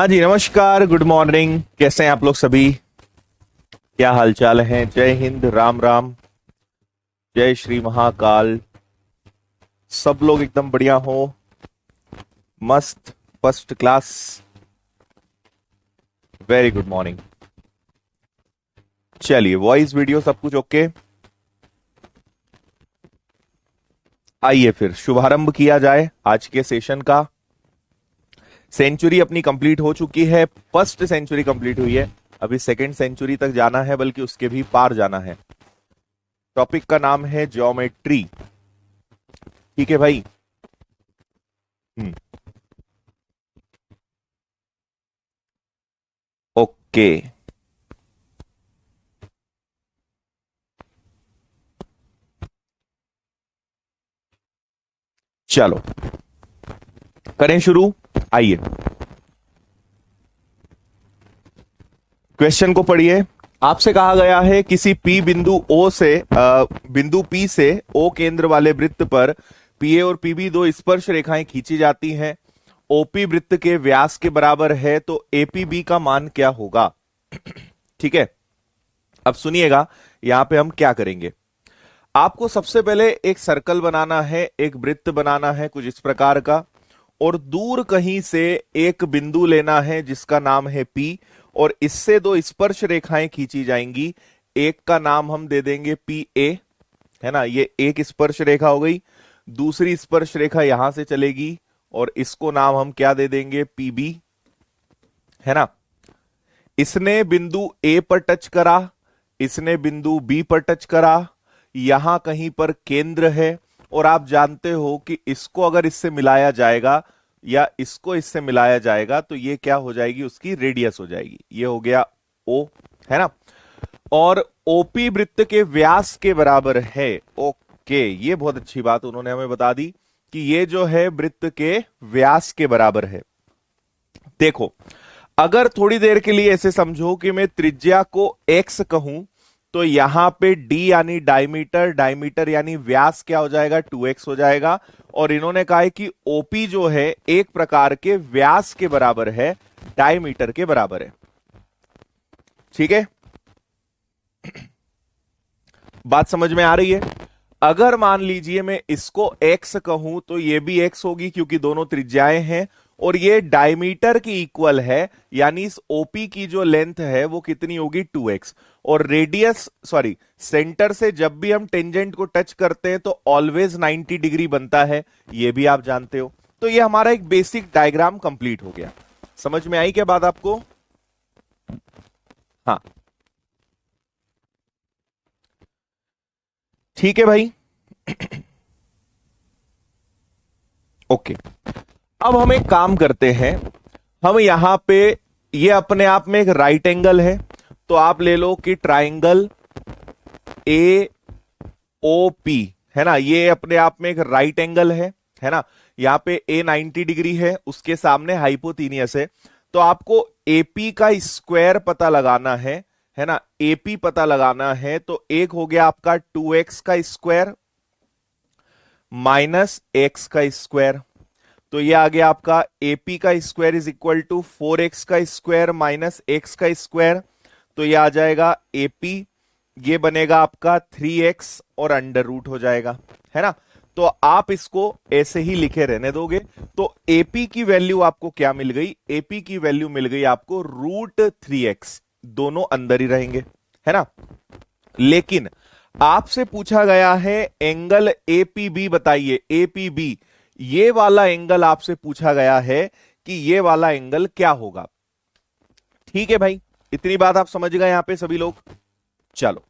हाँ जी, नमस्कार, good morning. कैसे हैं आप लोग सभी? क्या हालचाल है? जय हिंद, राम राम, जय श्री महाकाल। सब लोग एकदम बढ़िया हो, मस्त, first class. Very good morning. चलिए, वॉइस वीडियो सब कुछ ओके। आइए फिर शुभारंभ किया जाए आज के सेशन का। सेंचुरी अपनी कंप्लीट हो चुकी है, फर्स्ट सेंचुरी कंप्लीट हुई है, अभी सेकंड सेंचुरी तक जाना है, बल्कि उसके भी पार जाना है। टॉपिक का नाम है ज्योमेट्री। ठीक है भाई। ओके, चलो करें शुरू। आइए, क्वेश्चन को पढ़िए। आपसे कहा गया है किसी पी बिंदु ओ से बिंदु पी से ओ केंद्र वाले वृत्त पर पीए और पीबी दो स्पर्श रेखाएं खींची जाती हैं। ओपी वृत्त के व्यास के बराबर है, तो एपीबी का मान क्या होगा? ठीक है, अब सुनिएगा यहां पे हम क्या करेंगे। आपको सबसे पहले एक सर्कल बनाना है, एक वृत्त बनाना है कुछ इस प्रकार का, और दूर कहीं से एक बिंदु लेना है जिसका नाम है पी, और इससे दो स्पर्श रेखाएं खींची जाएंगी। एक का नाम हम दे देंगे पी ए, है ना, ये एक स्पर्श रेखा हो गई। दूसरी स्पर्श रेखा यहां से चलेगी और इसको नाम हम क्या दे देंगे? पी बी, है ना। इसने बिंदु ए पर टच करा, इसने बिंदु बी पर टच करा, यहां कहीं पर केंद्र है, और आप जानते हो कि इसको अगर इससे मिलाया जाएगा या इसको इससे मिलाया जाएगा तो ये क्या हो जाएगी? उसकी रेडियस हो जाएगी। ये हो गया ओ, है ना। और ओपी वृत्त के व्यास के बराबर है। ओके, ये बहुत अच्छी बात उन्होंने हमें बता दी कि ये जो है वृत्त के व्यास के बराबर है। देखो, अगर थोड़ी देर के लिए ऐसे समझो कि मैं त्रिज्या को एक्स कहूं, तो यहां पे d यानी डायमीटर, डायमीटर यानी व्यास क्या हो जाएगा? 2x हो जाएगा। और इन्होंने कहा है कि ओपी जो है एक प्रकार के व्यास के बराबर है, डायमीटर के बराबर है। ठीक है, बात समझ में आ रही है? अगर मान लीजिए मैं इसको x कहूं तो ये भी x होगी, क्योंकि दोनों त्रिज्याएं हैं, और ये डायमीटर की इक्वल है, यानी इस ओपी की जो लेंथ है वो कितनी होगी? 2x। और रेडियस, सॉरी, सेंटर से जब भी हम टेंजेंट को टच करते हैं तो ऑलवेज 90 डिग्री बनता है, ये भी आप जानते हो। तो ये हमारा एक बेसिक डायग्राम कंप्लीट हो गया। समझ में आई क्या बात आपको? हाँ, ठीक है भाई। ओके, अब हम एक काम करते हैं। हम यहां पे, ये अपने आप में एक राइट एंगल है, तो आप ले लो कि ट्राइंगल ए ओ पी, है ना, ये अपने आप में एक राइट एंगल है ना। यहां पे ए 90 डिग्री है, उसके सामने हाइपोतीनियस है। तो आपको एपी का स्क्वायर पता लगाना है ना। एपी पता लगाना है, तो एक हो गया आपका 2x का स्क्वायर माइनस एक्स का स्क्वायर, तो ये आ गया आपका एपी का square is equal to 4x का स्क्वायर माइनस एक्स का स्क्वायर, तो ये आ जाएगा एपी, ये बनेगा आपका 3x और अंडर रूट हो जाएगा, है ना। तो आप इसको ऐसे ही लिखे रहने दोगे। तो एपी की वैल्यू आपको क्या मिल गई? एपी की वैल्यू मिल गई आपको √3x, दोनों अंदर ही रहेंगे, है ना। लेकिन आपसे पूछा गया है एंगल एपीबी बताइए। एपीबी, ये वाला एंगल आपसे पूछा गया है कि ये वाला एंगल क्या होगा। ठीक है भाई, इतनी बात आप समझ गए यहां पे सभी लोग? चलो,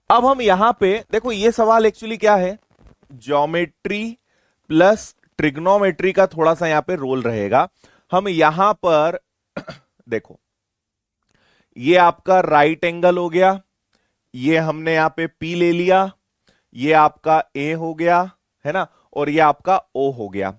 अब हम यहां पे देखो, ये सवाल एक्चुअली क्या है, ज्योमेट्री प्लस ट्रिग्नोमेट्री का थोड़ा सा यहां पे रोल रहेगा। हम यहां पर देखो, ये आपका राइट एंगल हो गया, ये हमने यहां पे P ले लिया, ये आपका A हो गया, है ना, और ये आपका O हो गया।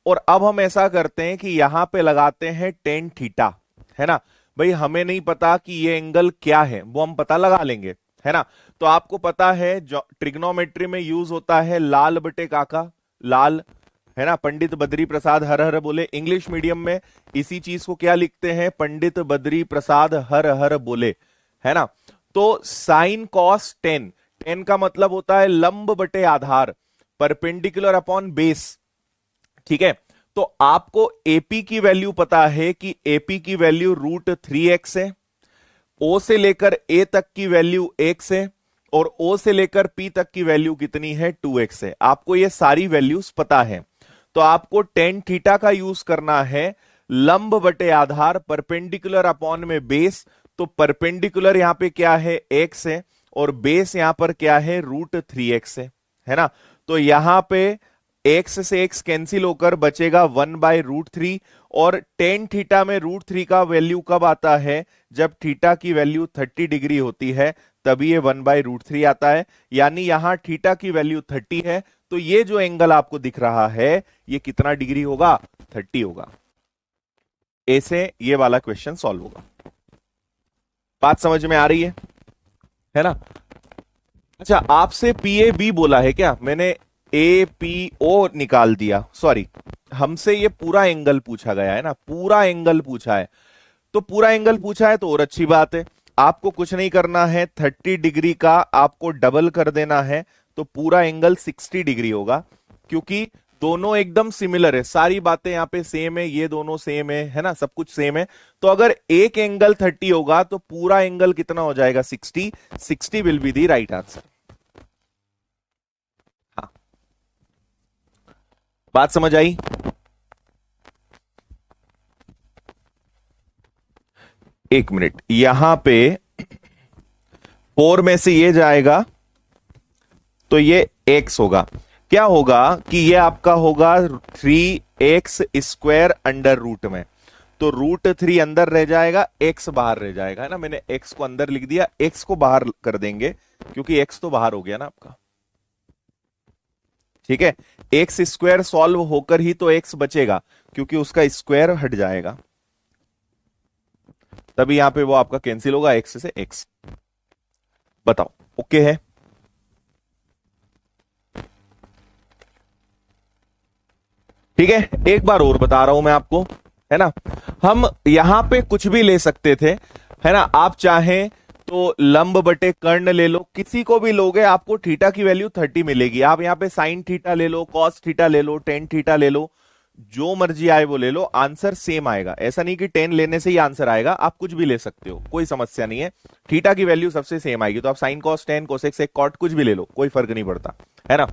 और अब हम ऐसा करते हैं कि यहां पे लगाते हैं टेन थीटा, है ना। भाई हमें नहीं पता कि ये एंगल क्या है, वो हम पता लगा लेंगे, है ना। तो आपको पता है जो ट्रिग्नोमेट्री में यूज होता है लाल बटे काका, लाल, है ना, पंडित बद्री प्रसाद हर हर बोले। इंग्लिश मीडियम में इसी चीज को क्या लिखते हैं, पंडित बद्री प्रसाद हर हर बोले, है ना। तो साइन कॉस टेन, टेन का मतलब होता है लंब बटे आधार, परपेंडिकुलर अपॉन बेस, ठीक है। तो आपको एपी की वैल्यू पता है कि एपी की वैल्यू √3x है, ओ से लेकर ए तक की वैल्यू x है, और ओ से लेकर पी तक की वैल्यू कितनी है, 2x है। आपको ये सारी वैल्यूज पता है, तो आपको टेन थीटा का यूज करना है, लंब बटे आधार, परपेंडिकुलर अपॉन में बेस। तो परपेंडिकुलर यहां पे क्या है, x है, और बेस यहां पर क्या है, √3x है ना। तो यहां पे x से x कैंसिल होकर बचेगा 1/√3, और टेन थीटा में √3 का वैल्यू कब आता है, जब थीटा की वैल्यू 30 डिग्री होती है, तभी ये 1/√3 आता है। यानी यहां थीटा की वैल्यू 30 है, तो ये जो एंगल आपको दिख रहा है ये कितना डिग्री होगा, 30 होगा। ऐसे ये वाला क्वेश्चन सॉल्व होगा। बात समझ में आ रही है ना। अच्छा, आपसे पीए बी बोला है क्या, मैंने ए पी ओ निकाल दिया, सॉरी, हमसे ये पूरा एंगल पूछा गया है ना, पूरा एंगल पूछा है। तो पूरा एंगल पूछा है तो और अच्छी बात है, आपको कुछ नहीं करना है, 30 डिग्री का आपको डबल कर देना है, तो पूरा एंगल 60 डिग्री होगा, क्योंकि दोनों एकदम सिमिलर है, सारी बातें यहां पे सेम है, ये दोनों सेम है ना, सब कुछ सेम है। तो अगर एक एंगल 30 होगा तो पूरा एंगल कितना हो जाएगा, 60, 60 will be the right answer. हाँ, बात समझ आई। एक मिनट, यहां पे 4 में से ये जाएगा तो ये x होगा, क्या होगा कि ये आपका होगा 3x² अंडर रूट में, तो √3 अंदर रह जाएगा, x बाहर रह जाएगा, है ना। मैंने x को अंदर लिख दिया, x को बाहर कर देंगे, क्योंकि x तो बाहर हो गया ना आपका, ठीक है। x² सॉल्व होकर ही तो x बचेगा, क्योंकि उसका स्क्वायर हट जाएगा, तभी यहां पे वो आपका कैंसिल होगा, x से x। बताओ, ओके है। ठीक है, एक बार और बता रहा हूं मैं आपको, है ना। हम यहां पे कुछ भी ले सकते थे, है ना। आप चाहें तो लंब बटे कर्ण ले लो, किसी को भी लोगे आपको थीटा की वैल्यू 30 मिलेगी। आप यहां पे साइन थीटा ले लो, कॉस थीटा ले लो, टेन थीटा ले लो, जो मर्जी आए वो ले लो, आंसर सेम आएगा। ऐसा नहीं कि 10 लेने से ही आंसर आएगा, आप कुछ भी ले सकते हो, कोई समस्या नहीं है। थीटा की वैल्यू सबसे सेम आएगी, तो आप sine cos tan cosec sec cot कुछ भी ले लो, कोई फर्क नहीं पड़ता, है ना।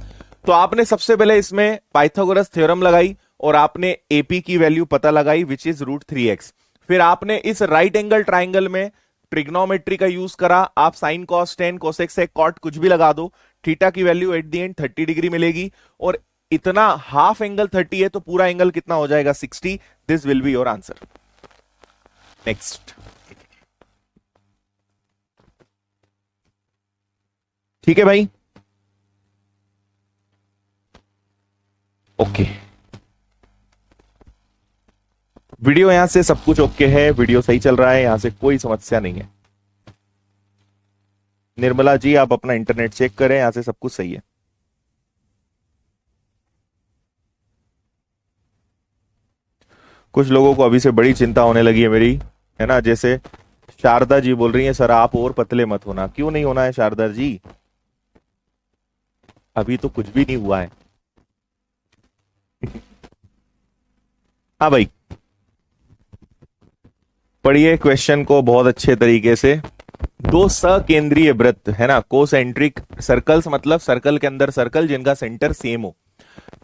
तो आपने सबसे पहले इसमें पाइथागोरस थ्योरम लगाई, और आपने एपी की वैल्यू पता लगाई विच इज √3x। फिर आपने इस राइट एंगल ट्राइंगल में ट्रिग्नोमेट्री का यूज करा, आप sine cos tan cosec sec cot कुछ भी लगा दो, थीटा की value at the end 30 degree मिलेगी, और इतना हाफ एंगल 30 है तो पूरा एंगल कितना हो जाएगा, 60। This will be your answer. Next, ठीक है भाई, ओके। वीडियो यहां से सब कुछ ओके है, वीडियो सही चल रहा है, यहां से कोई समस्या नहीं है। निर्मला जी, आप अपना इंटरनेट चेक करें, यहां से सब कुछ सही है। कुछ लोगों को अभी से बड़ी चिंता होने लगी है मेरी, है ना। जैसे शारदा जी बोल रही हैं, सर आप और पतले मत होना। क्यों नहीं होना है शारदा जी, अभी तो कुछ भी नहीं हुआ है। हाँ भाई, पढ़िए क्वेश्चन को बहुत अच्छे तरीके से। दो सकेंद्रीय वृत्त, है ना, कोसेंट्रिक सर्कल्स, मतलब सर्कल के अंदर सर्कल जिनका सेंटर सेम हो,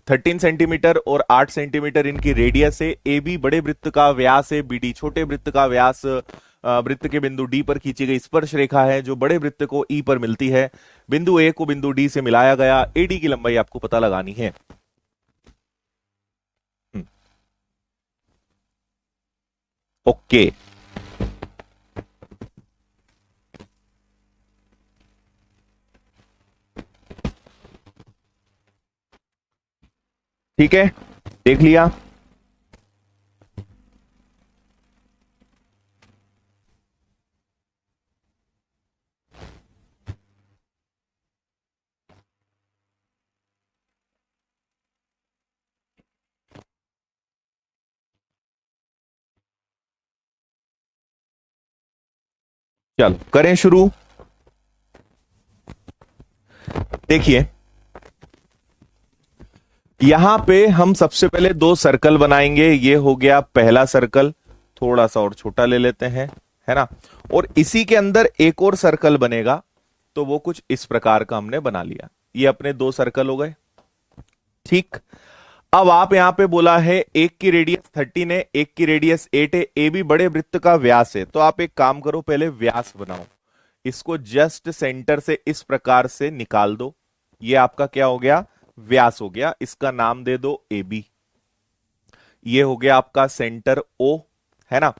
13 सेंटीमीटर और 8 सेंटीमीटर इनकी रेडियस है। ए बी बड़े वृत्त का व्यास है, बी डी छोटे वृत्त का व्यास, वृत्त के बिंदु डी पर खींची गई स्पर्श रेखा है जो बड़े वृत्त को ई पर मिलती है। बिंदु ए को बिंदु डी से मिलाया गया, एडी की लंबाई आपको पता लगानी है। ओके, ठीक है, देख लिया। चलो करें शुरू। देखिए यहां पे हम सबसे पहले दो सर्कल बनाएंगे। ये हो गया पहला सर्कल, थोड़ा सा और छोटा ले लेते हैं, है ना। और इसी के अंदर एक और सर्कल बनेगा, तो वो कुछ इस प्रकार का हमने बना लिया। ये अपने दो सर्कल हो गए, ठीक। अब आप यहां पे बोला है एक की रेडियस 13 है, एक की रेडियस 8 है, ए भी बड़े वृत्त का व्यास है। तो आप एक काम करो, पहले व्यास बनाओ, इसको जस्ट सेंटर से इस प्रकार से निकाल दो। ये आपका क्या हो गया, व्यास हो गया। इसका नाम दे दो ए बी। ये हो गया आपका सेंटर ओ, है ना।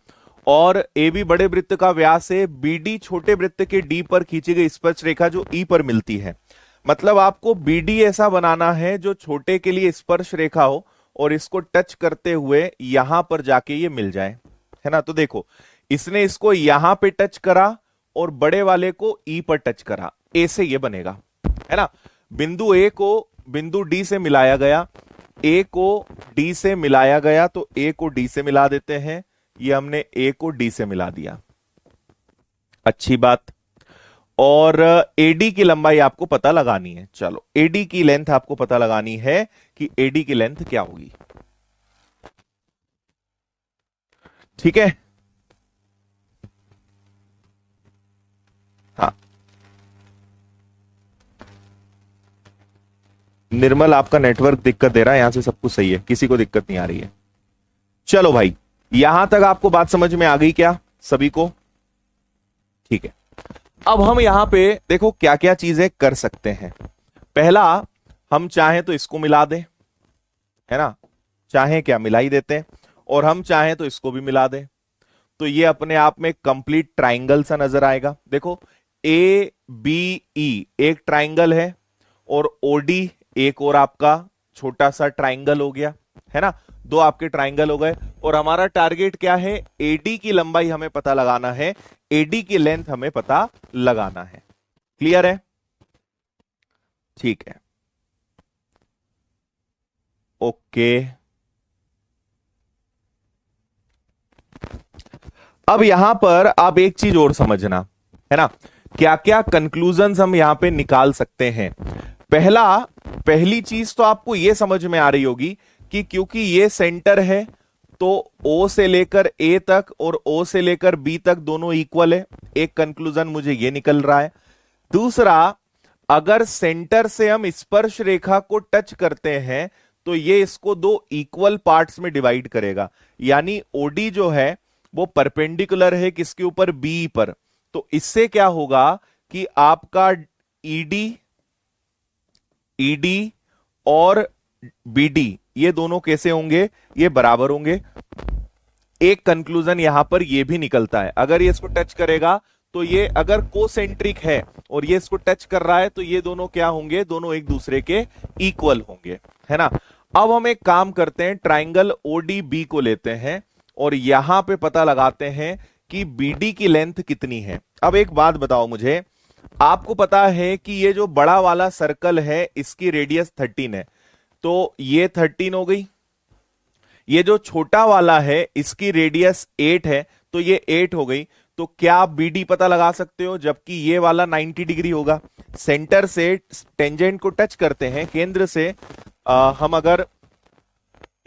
और ए बी बड़े वृत्त का व्यास है, बी डी छोटे वृत्त के डी पर खींची गई स्पर्श रेखा जो ई पर मिलती है। मतलब आपको बी डी ऐसा बनाना है जो छोटे के लिए स्पर्श रेखा हो और इसको टच करते हुए यहां पर जाके ये मिल जाए, है ना। तो देखो इसने इसको यहां पे टच करा और बड़े वाले को ई पर टच करा, ए से ये बनेगा, है ना। बिंदु ए को बिंदु डी से मिलाया गया, ए को डी से मिलाया गया, तो ए को डी से मिला देते हैं। ये हमने ए को डी से मिला दिया, अच्छी बात। और एडी की लंबाई आपको पता लगानी है। चलो एडी की लेंथ आपको पता लगानी है कि एडी की लेंथ क्या होगी, ठीक है। हाँ निर्मल आपका नेटवर्क दिक्कत दे रहा है, यहां से सब कुछ सही है, किसी को दिक्कत नहीं आ रही है। चलो भाई यहां तक आपको बात समझ में आ गई क्या सभी को, ठीक है। अब हम यहां पे देखो क्या क्या चीजें कर सकते हैं। पहला, हम चाहें तो इसको मिला दें, है ना, चाहें क्या मिला ही देते हैं, और हम चाहें तो इसको भी मिला दें। तो ये अपने आप में कंप्लीट ट्राइंगल सा नजर आएगा। देखो ए बी ई एक ट्राइंगल है, और ओडी एक और आपका छोटा सा ट्राइंगल हो गया, है ना। दो आपके ट्राइंगल हो गए, और हमारा टारगेट क्या है, एडी की लंबाई हमें पता लगाना है, एडी की लेंथ हमें पता लगाना है। क्लियर है, ठीक है, ओके। अब यहां पर आप एक चीज और समझना, है ना, क्या क्या कंक्लूजन्स हम यहां पे निकाल सकते हैं। पहली चीज तो आपको यह समझ में आ रही होगी कि क्योंकि ये सेंटर है तो ओ से लेकर ए तक और ओ से लेकर बी तक दोनों इक्वल है। एक कंक्लूजन मुझे ये निकल रहा है। दूसरा, अगर सेंटर से हम स्पर्श रेखा को टच करते हैं तो ये इसको दो इक्वल पार्ट्स में डिवाइड करेगा, यानी ओडी जो है वो परपेंडिकुलर है किसके ऊपर, बी पर। तो इससे क्या होगा कि आपका ईडी और बीडी ये दोनों कैसे होंगे, ये बराबर होंगे। एक कंक्लूजन यहां पर ये भी निकलता है, अगर ये इसको टच करेगा तो ये अगर कोसेंट्रिक है और ये इसको टच कर रहा है तो ये दोनों क्या होंगे, दोनों एक दूसरे के इक्वल होंगे, है ना। अब हम एक काम करते हैं, ट्राइंगल ओडीबी को लेते हैं और यहां पे पता लगाते हैं कि बीडी की लेंथ कितनी है। अब एक बात बताओ मुझे, आपको पता है कि ये जो बड़ा वाला सर्कल है इसकी रेडियस 13 है, तो ये 13 हो गई। ये जो छोटा वाला है इसकी रेडियस 8 है, तो ये 8 हो गई। तो क्या आप बीडी पता लगा सकते हो, जबकि ये वाला 90 डिग्री होगा। सेंटर से टेंजेंट को टच करते हैं, केंद्र से हम अगर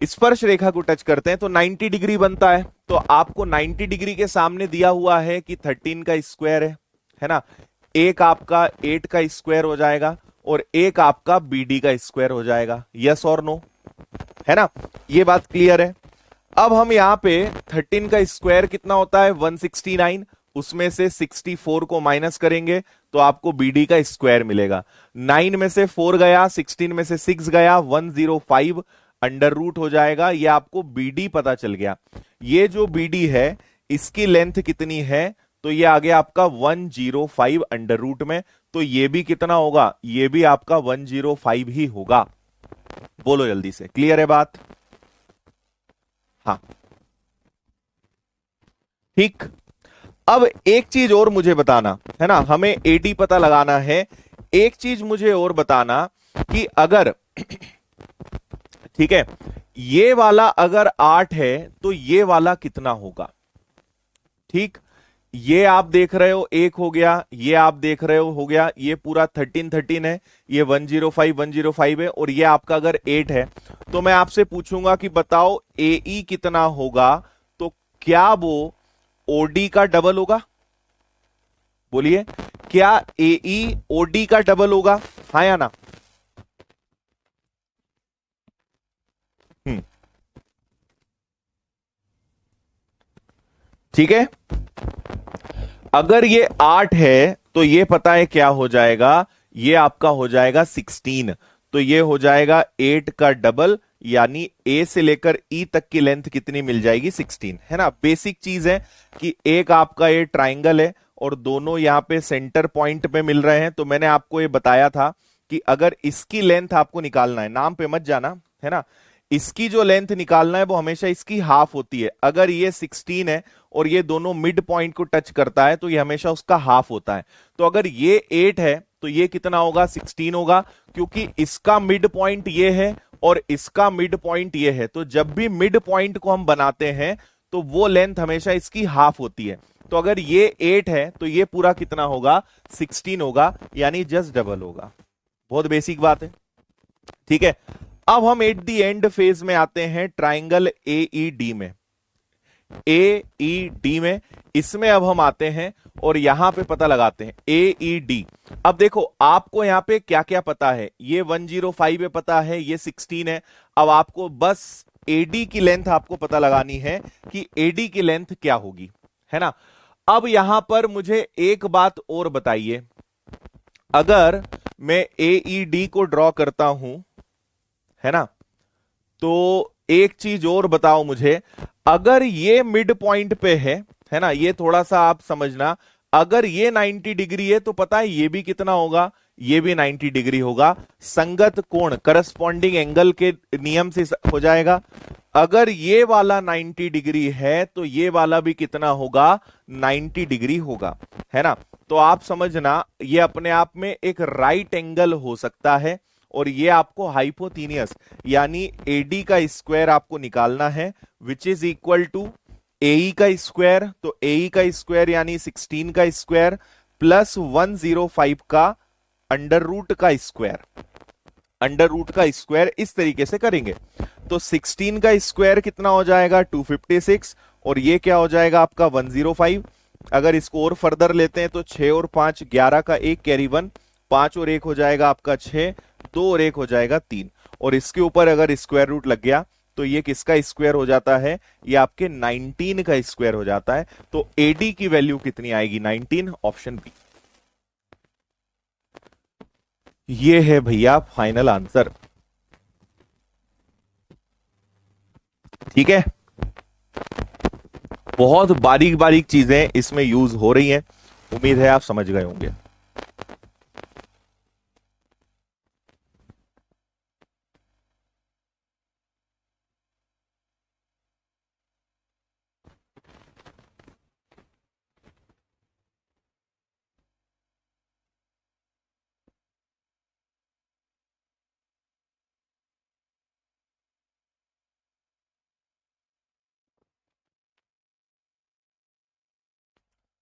स्पर्श रेखा को टच करते हैं तो 90 डिग्री बनता है। तो आपको 90 डिग्री के सामने दिया हुआ है कि 13 का स्क्वायर है ना। एक आपका 8 का स्क्वायर हो जाएगा और एक आपका बीडी का स्क्वायर हो जाएगा। यस और नो, है ना, ये बात क्लियर है। अब हम यहां पे 13 का स्क्वायर कितना होता है, 169, उसमें से 64 को माइनस करेंगे तो आपको बीडी का स्क्वायर मिलेगा। 9 में से 4 गया, 16 में से 6 गया, 105 अंडर रूट हो जाएगा। ये आपको बीडी पता चल गया। ये जो बीडी है इसकी लेंथ कितनी है, तो ये आ गया आपका 105 अंडर रूट में। तो ये भी कितना होगा, ये भी आपका 105 ही होगा। बोलो जल्दी से, क्लियर है बात। हाँ ठीक। अब एक चीज और मुझे बताना है ना, हमें एडी पता लगाना है। एक चीज मुझे और बताना कि अगर ठीक है, ये वाला अगर 8 है तो ये वाला कितना होगा। ठीक, ये आप देख रहे हो एक हो गया, ये आप देख रहे हो गया, ये पूरा 13 है, ये 105 है, और ये आपका अगर 8 है, तो मैं आपसे पूछूंगा कि बताओ AE कितना होगा, तो क्या वो OD का डबल होगा? बोलिए, क्या AE OD का डबल होगा, हाँ या ना? हम्म, ठीक है। अगर ये 8 है तो ये पता है क्या हो जाएगा, ये आपका हो जाएगा 16, तो ये हो जाएगा 8 का डबल, यानी ए से लेकर ई तक की लेंथ कितनी मिल जाएगी? 16, है ना। बेसिक चीज है कि एक आपका ये ट्राइंगल है और दोनों यहां पे सेंटर पॉइंट पे मिल रहे हैं, तो मैंने आपको ये बताया था कि अगर इसकी लेंथ आपको निकालना है, नाम पे मत जाना, है ना, इसकी जो लेंथ निकालना है वो हमेशा इसकी हाफ होती है। अगर ये 16 है और ये दोनों मिड पॉइंट को टच करता है तो ये हमेशा उसका हाफ होता है। तो अगर ये 8 है तो ये कितना होगा? 16 होगा, क्योंकि इसका मिड पॉइंट ये है और इसका मिड पॉइंट ये है। तो जब भी मिड पॉइंट को हम बनाते हैं तो वो लेंथ हमेशा इसकी हाफ होती है। तो अगर ये 8 है तो ये पूरा कितना होगा? 16 होगा, यानी जस्ट डबल होगा। बहुत बेसिक बात है, ठीक है। अब हम एट दी एंड फेज में आते हैं, ट्राइंगल AED में। AED में इसमें अब हम आते हैं और यहां पे पता लगाते हैं AED। अब देखो आपको यहां पे क्या क्या पता है, ये 105 है पता है, ये 16 है। अब आपको बस AD की लेंथ आपको पता लगानी है कि AD की लेंथ क्या होगी, है ना। अब यहां पर मुझे एक बात और बताइए, अगर मैं AED को ड्रॉ करता हूं, है ना, तो एक चीज और बताओ मुझे, अगर ये मिड पॉइंट पे है ना, ये थोड़ा सा आप समझना, अगर ये 90 डिग्री है तो पता है ये भी कितना होगा? ये भी 90 डिग्री होगा। संगत कोण करस्पॉन्डिंग एंगल के नियम से हो जाएगा। अगर ये वाला 90 डिग्री है तो ये वाला भी कितना होगा? 90 डिग्री होगा, है ना। तो आप समझना ये अपने आप में एक राइट एंगल हो सकता है, और ये आपको हाइपोथीनियस यानी AD का स्क्वायर आपको निकालना है, which is equal to AE का स्क्वायर। तो AE का स्क्वायर यानी 16 का स्क्वायर प्लस 105 का अंडर रूट का स्क्वायर। अंडर रूट का स्क्वायर इस तरीके से करेंगे तो 16 का स्क्वायर कितना हो जाएगा? 256, और ये क्या हो जाएगा आपका? 105। अगर इसको और फर्दर लेते हैं तो 6 और 5 11 का 1 कैरी 1, 5 और 1 हो जाएगा आपका 6, 2 और 1 हो जाएगा 3, और इसके ऊपर अगर स्क्वायर रूट लग गया तो ये किसका स्क्वायर हो जाता है? ये आपके 19 का स्क्वायर हो जाता है। तो AD की वैल्यू कितनी आएगी? 19, ऑप्शन बी। ये है भैया फाइनल आंसर, ठीक है। बहुत बारीक बारीक चीजें इसमें यूज हो रही हैं, उम्मीद है आप समझ गए होंगे।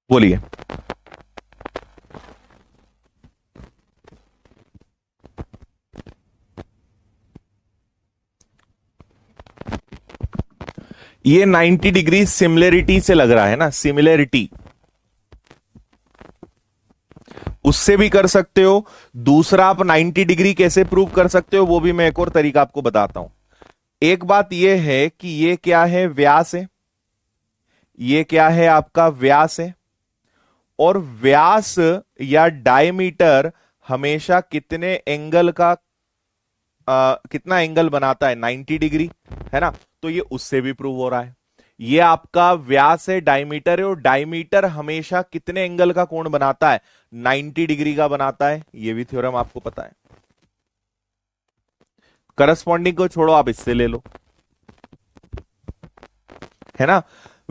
बोलिए। ये 90 डिग्री सिमिलरिटी से लग रहा है ना, सिमिलरिटी, उससे भी कर सकते हो। दूसरा आप 90 डिग्री कैसे प्रूव कर सकते हो वो भी मैं एक और तरीका आपको बताता हूं। एक बात यह है कि ये क्या है? व्यास है। ये क्या है? आपका व्यास है। और व्यास या डायमीटर हमेशा कितने एंगल का कितना एंगल बनाता है? 90 डिग्री, है ना। तो ये उससे भी प्रूव हो रहा है। ये आपका व्यास है, डायमीटर है, और डायमीटर हमेशा कितने एंगल का कोण बनाता है? 90 डिग्री का बनाता है। ये भी थ्योरम आपको पता है। करस्पॉन्डिंग को छोड़ो, आप इससे ले लो, है ना।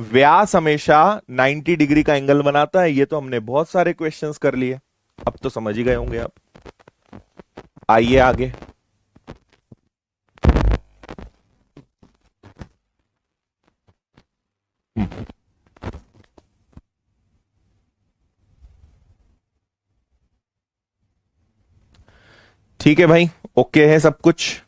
व्यास हमेशा 90 डिग्री का एंगल बनाता है। ये तो हमने बहुत सारे क्वेश्चंस कर लिए, अब तो समझ ही गए होंगे आप। आइए आगे। ठीक है भाई, ओके है सब कुछ।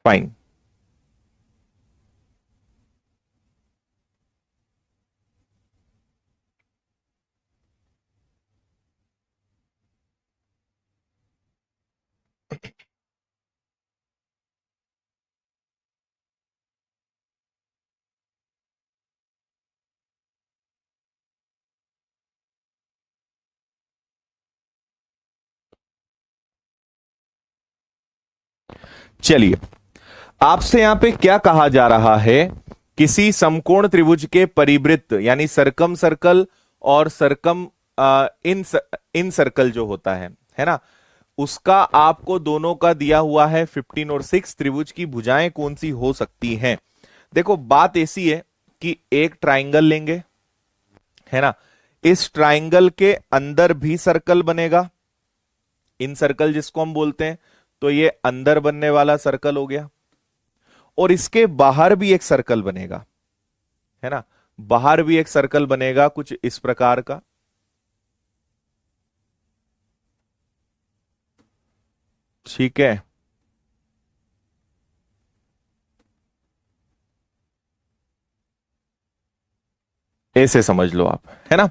फाइन। चलिए, आपसे यहां पे क्या कहा जा रहा है, किसी समकोण त्रिभुज के परिवृत्त यानी सरकम सर्कल और सरकम इन इन सर्कल जो होता है ना, उसका आपको दोनों का दिया हुआ है 15 और 6, त्रिभुज की भुजाएं कौन सी हो सकती हैं। देखो बात ऐसी है कि एक ट्राइंगल लेंगे, है ना, इस ट्राइंगल के अंदर भी सर्कल बनेगा, इन सर्कल जिसको हम बोलते हैं, तो ये अंदर बनने वाला सर्कल हो गया, और इसके बाहर भी एक सर्कल बनेगा, है ना, बाहर भी एक सर्कल बनेगा कुछ इस प्रकार का। ठीक है, ऐसे समझ लो आप, है ना,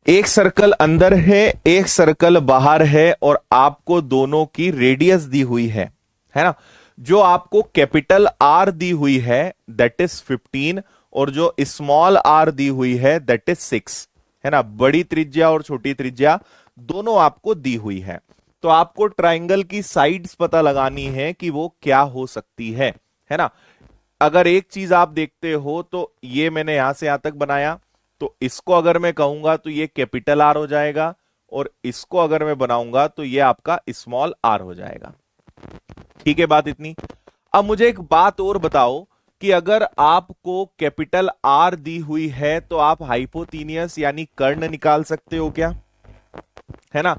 एक सर्कल अंदर है, एक सर्कल बाहर है, और आपको दोनों की रेडियस दी हुई है ना, जो आपको कैपिटल आर दी हुई है दैट इज 15, और जो स्मॉल आर दी हुई है दैट इज 6, है ना, बड़ी त्रिज्या और छोटी त्रिज्या दोनों आपको दी हुई है। तो आपको ट्राइंगल की साइड्स पता लगानी है कि वो क्या हो सकती है ना। अगर एक चीज आप देखते हो तो ये मैंने यहां से यहां तक बनाया, तो इसको अगर मैं कहूंगा तो ये कैपिटल आर हो जाएगा, और इसको अगर मैं बनाऊंगा तो ये आपका स्मॉल आर हो जाएगा। ठीक है, बात इतनी। अब मुझे एक बात और बताओ कि अगर आपको कैपिटल आर दी हुई है तो आप हाइपोतीनियस यानी कर्ण निकाल सकते हो क्या, है ना।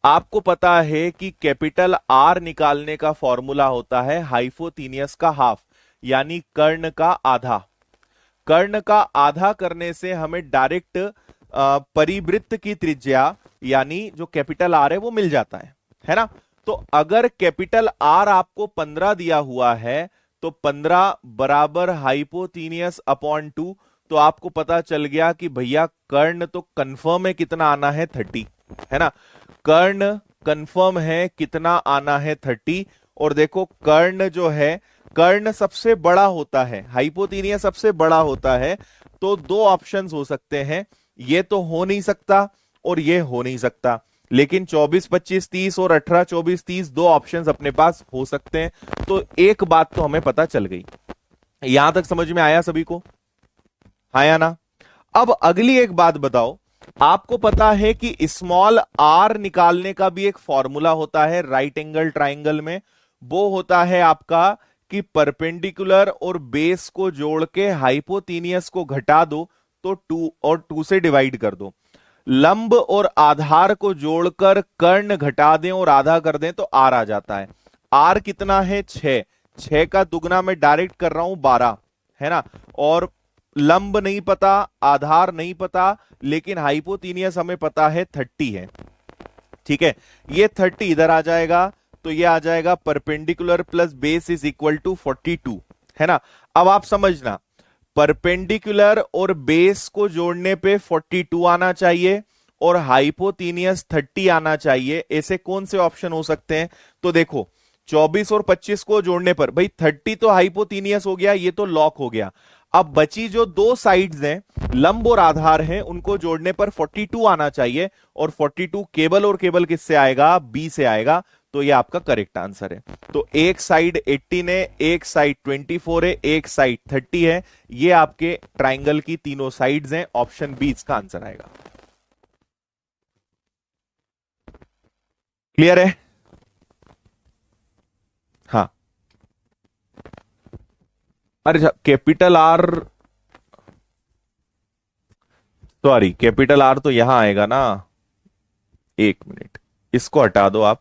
आपको पता है कि कैपिटल आर निकालने का फॉर्मूला होता है हाइपोतीनियस का हाफ, यानी कर्ण का आधा। कर्ण का आधा करने से हमें डायरेक्ट परिवृत्त की त्रिज्या यानी जो कैपिटल आर है वो मिल जाता है ना। तो अगर कैपिटल आर आपको 15 दिया हुआ है तो 15 बराबर हाइपोतीनियस अपॉन 2, तो आपको पता चल गया कि भैया कर्ण तो कंफर्म है कितना आना है 30, है ना। कर्ण कंफर्म है कितना आना है 30, और देखो कर्ण जो है, कर्ण सबसे बड़ा होता है, हाइपोतीनियस सबसे बड़ा होता है, तो दो ऑप्शंस हो सकते हैं, ये तो हो नहीं सकता और ये हो नहीं सकता, लेकिन 24 25 30 और 18 24 30 दो ऑप्शंस अपने पास हो सकते हैं। तो एक बात तो हमें पता चल गई, यहां तक समझ में आया सभी को, आया ना। अब अगली एक बात बताओ, आपको पता है कि स्मॉल आर निकालने का भी एक फॉर्मूला होता है राइट एंगल ट्राइंगल में, वो होता है आपका कि परपेंडिकुलर और बेस को जोड़ के हाइपोतीनियस को घटा दो तो 2 और 2 से डिवाइड कर दो, लंब और आधार को जोड़कर कर्ण घटा दें और आधा कर दें तो आर आ जाता है। आर कितना है 6, 6 का दुगना मैं डायरेक्ट कर रहा हूं 12, है ना, और लंब नहीं पता, आधार नहीं पता, लेकिन हाइपोतीनियस हमें पता है 30 है। ठीक है, ये 30 इधर आ जाएगा, तो ये आ जाएगा perpendicular plus base is equal to 42, है ना। अब आप समझना, परपेंडिकुलर और बेस को जोड़ने पे 42 आना चाहिए और हाइपोतीनियस 30 आना चाहिए, ऐसे कौन से ऑप्शन हो सकते हैं। तो देखो 24 और 25 को जोड़ने पर भाई 30 तो हाइपोतीनियस हो गया, ये तो लॉक हो गया। अब बची जो दो साइड्स हैं, लंब और आधार हैं, उनको जोड़ने पर 42 आना चाहिए, और 42 केवल और केवल किससे आएगा, बी से आएगा, तो ये आपका करेक्ट आंसर है। तो एक साइड 18 है, एक साइड 24 है, एक साइड 30 है, ये आपके ट्राइंगल की तीनों साइड्स हैं, ऑप्शन बी इसका आंसर आएगा। क्लियर है। हाँ, अरे capital R, sorry, capital R तो यहां आएगा ना। एक मिनट, इसको हटा दो आप।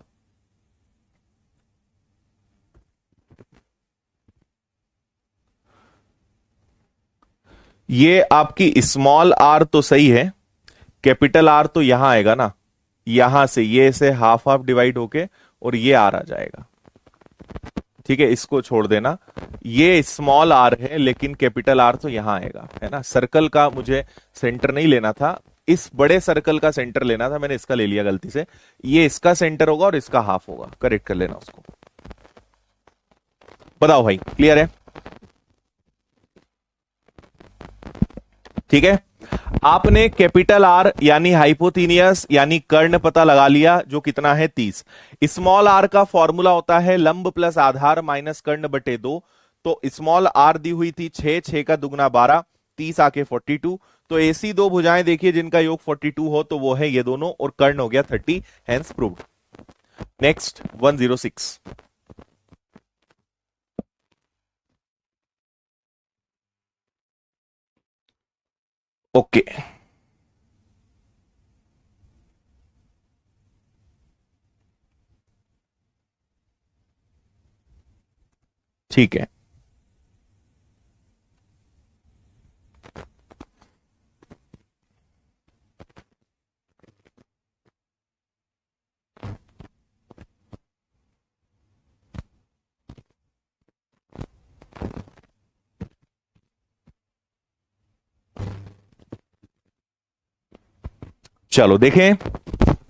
ये आपकी स्मॉल आर तो सही है, कैपिटल आर तो यहां आएगा ना। यहां से ये से हाफ हाफ डिवाइड होके और ये आर आ जाएगा। ठीक है, इसको छोड़ देना। ये स्मॉल आर है लेकिन कैपिटल आर तो यहां आएगा, है ना। सर्कल का मुझे सेंटर नहीं लेना था, इस बड़े सर्कल का सेंटर लेना था, मैंने इसका ले लिया गलती से। ये इसका सेंटर होगा और इसका हाफ होगा, करेक्ट कर लेना उसको। बताओ भाई, क्लियर है? ठीक है, आपने कैपिटल आर यानी हाइपोथीनियस यानी कर्ण पता लगा लिया, जो कितना है 30। स्मॉल आर का फॉर्मूला होता है लंब प्लस आधार माइनस कर्ण बटे 2। तो स्मॉल आर दी हुई थी 6, 6 का दुगना 12, 30 आके 42। तो ऐसी दो भुजाएं देखिए जिनका योग 42 हो, तो वो है ये दोनों, और कर्ण हो गया 30, हेंस प्रूव्ड। नेक्स्ट 106। ओके, ठीक है। चलो देखें,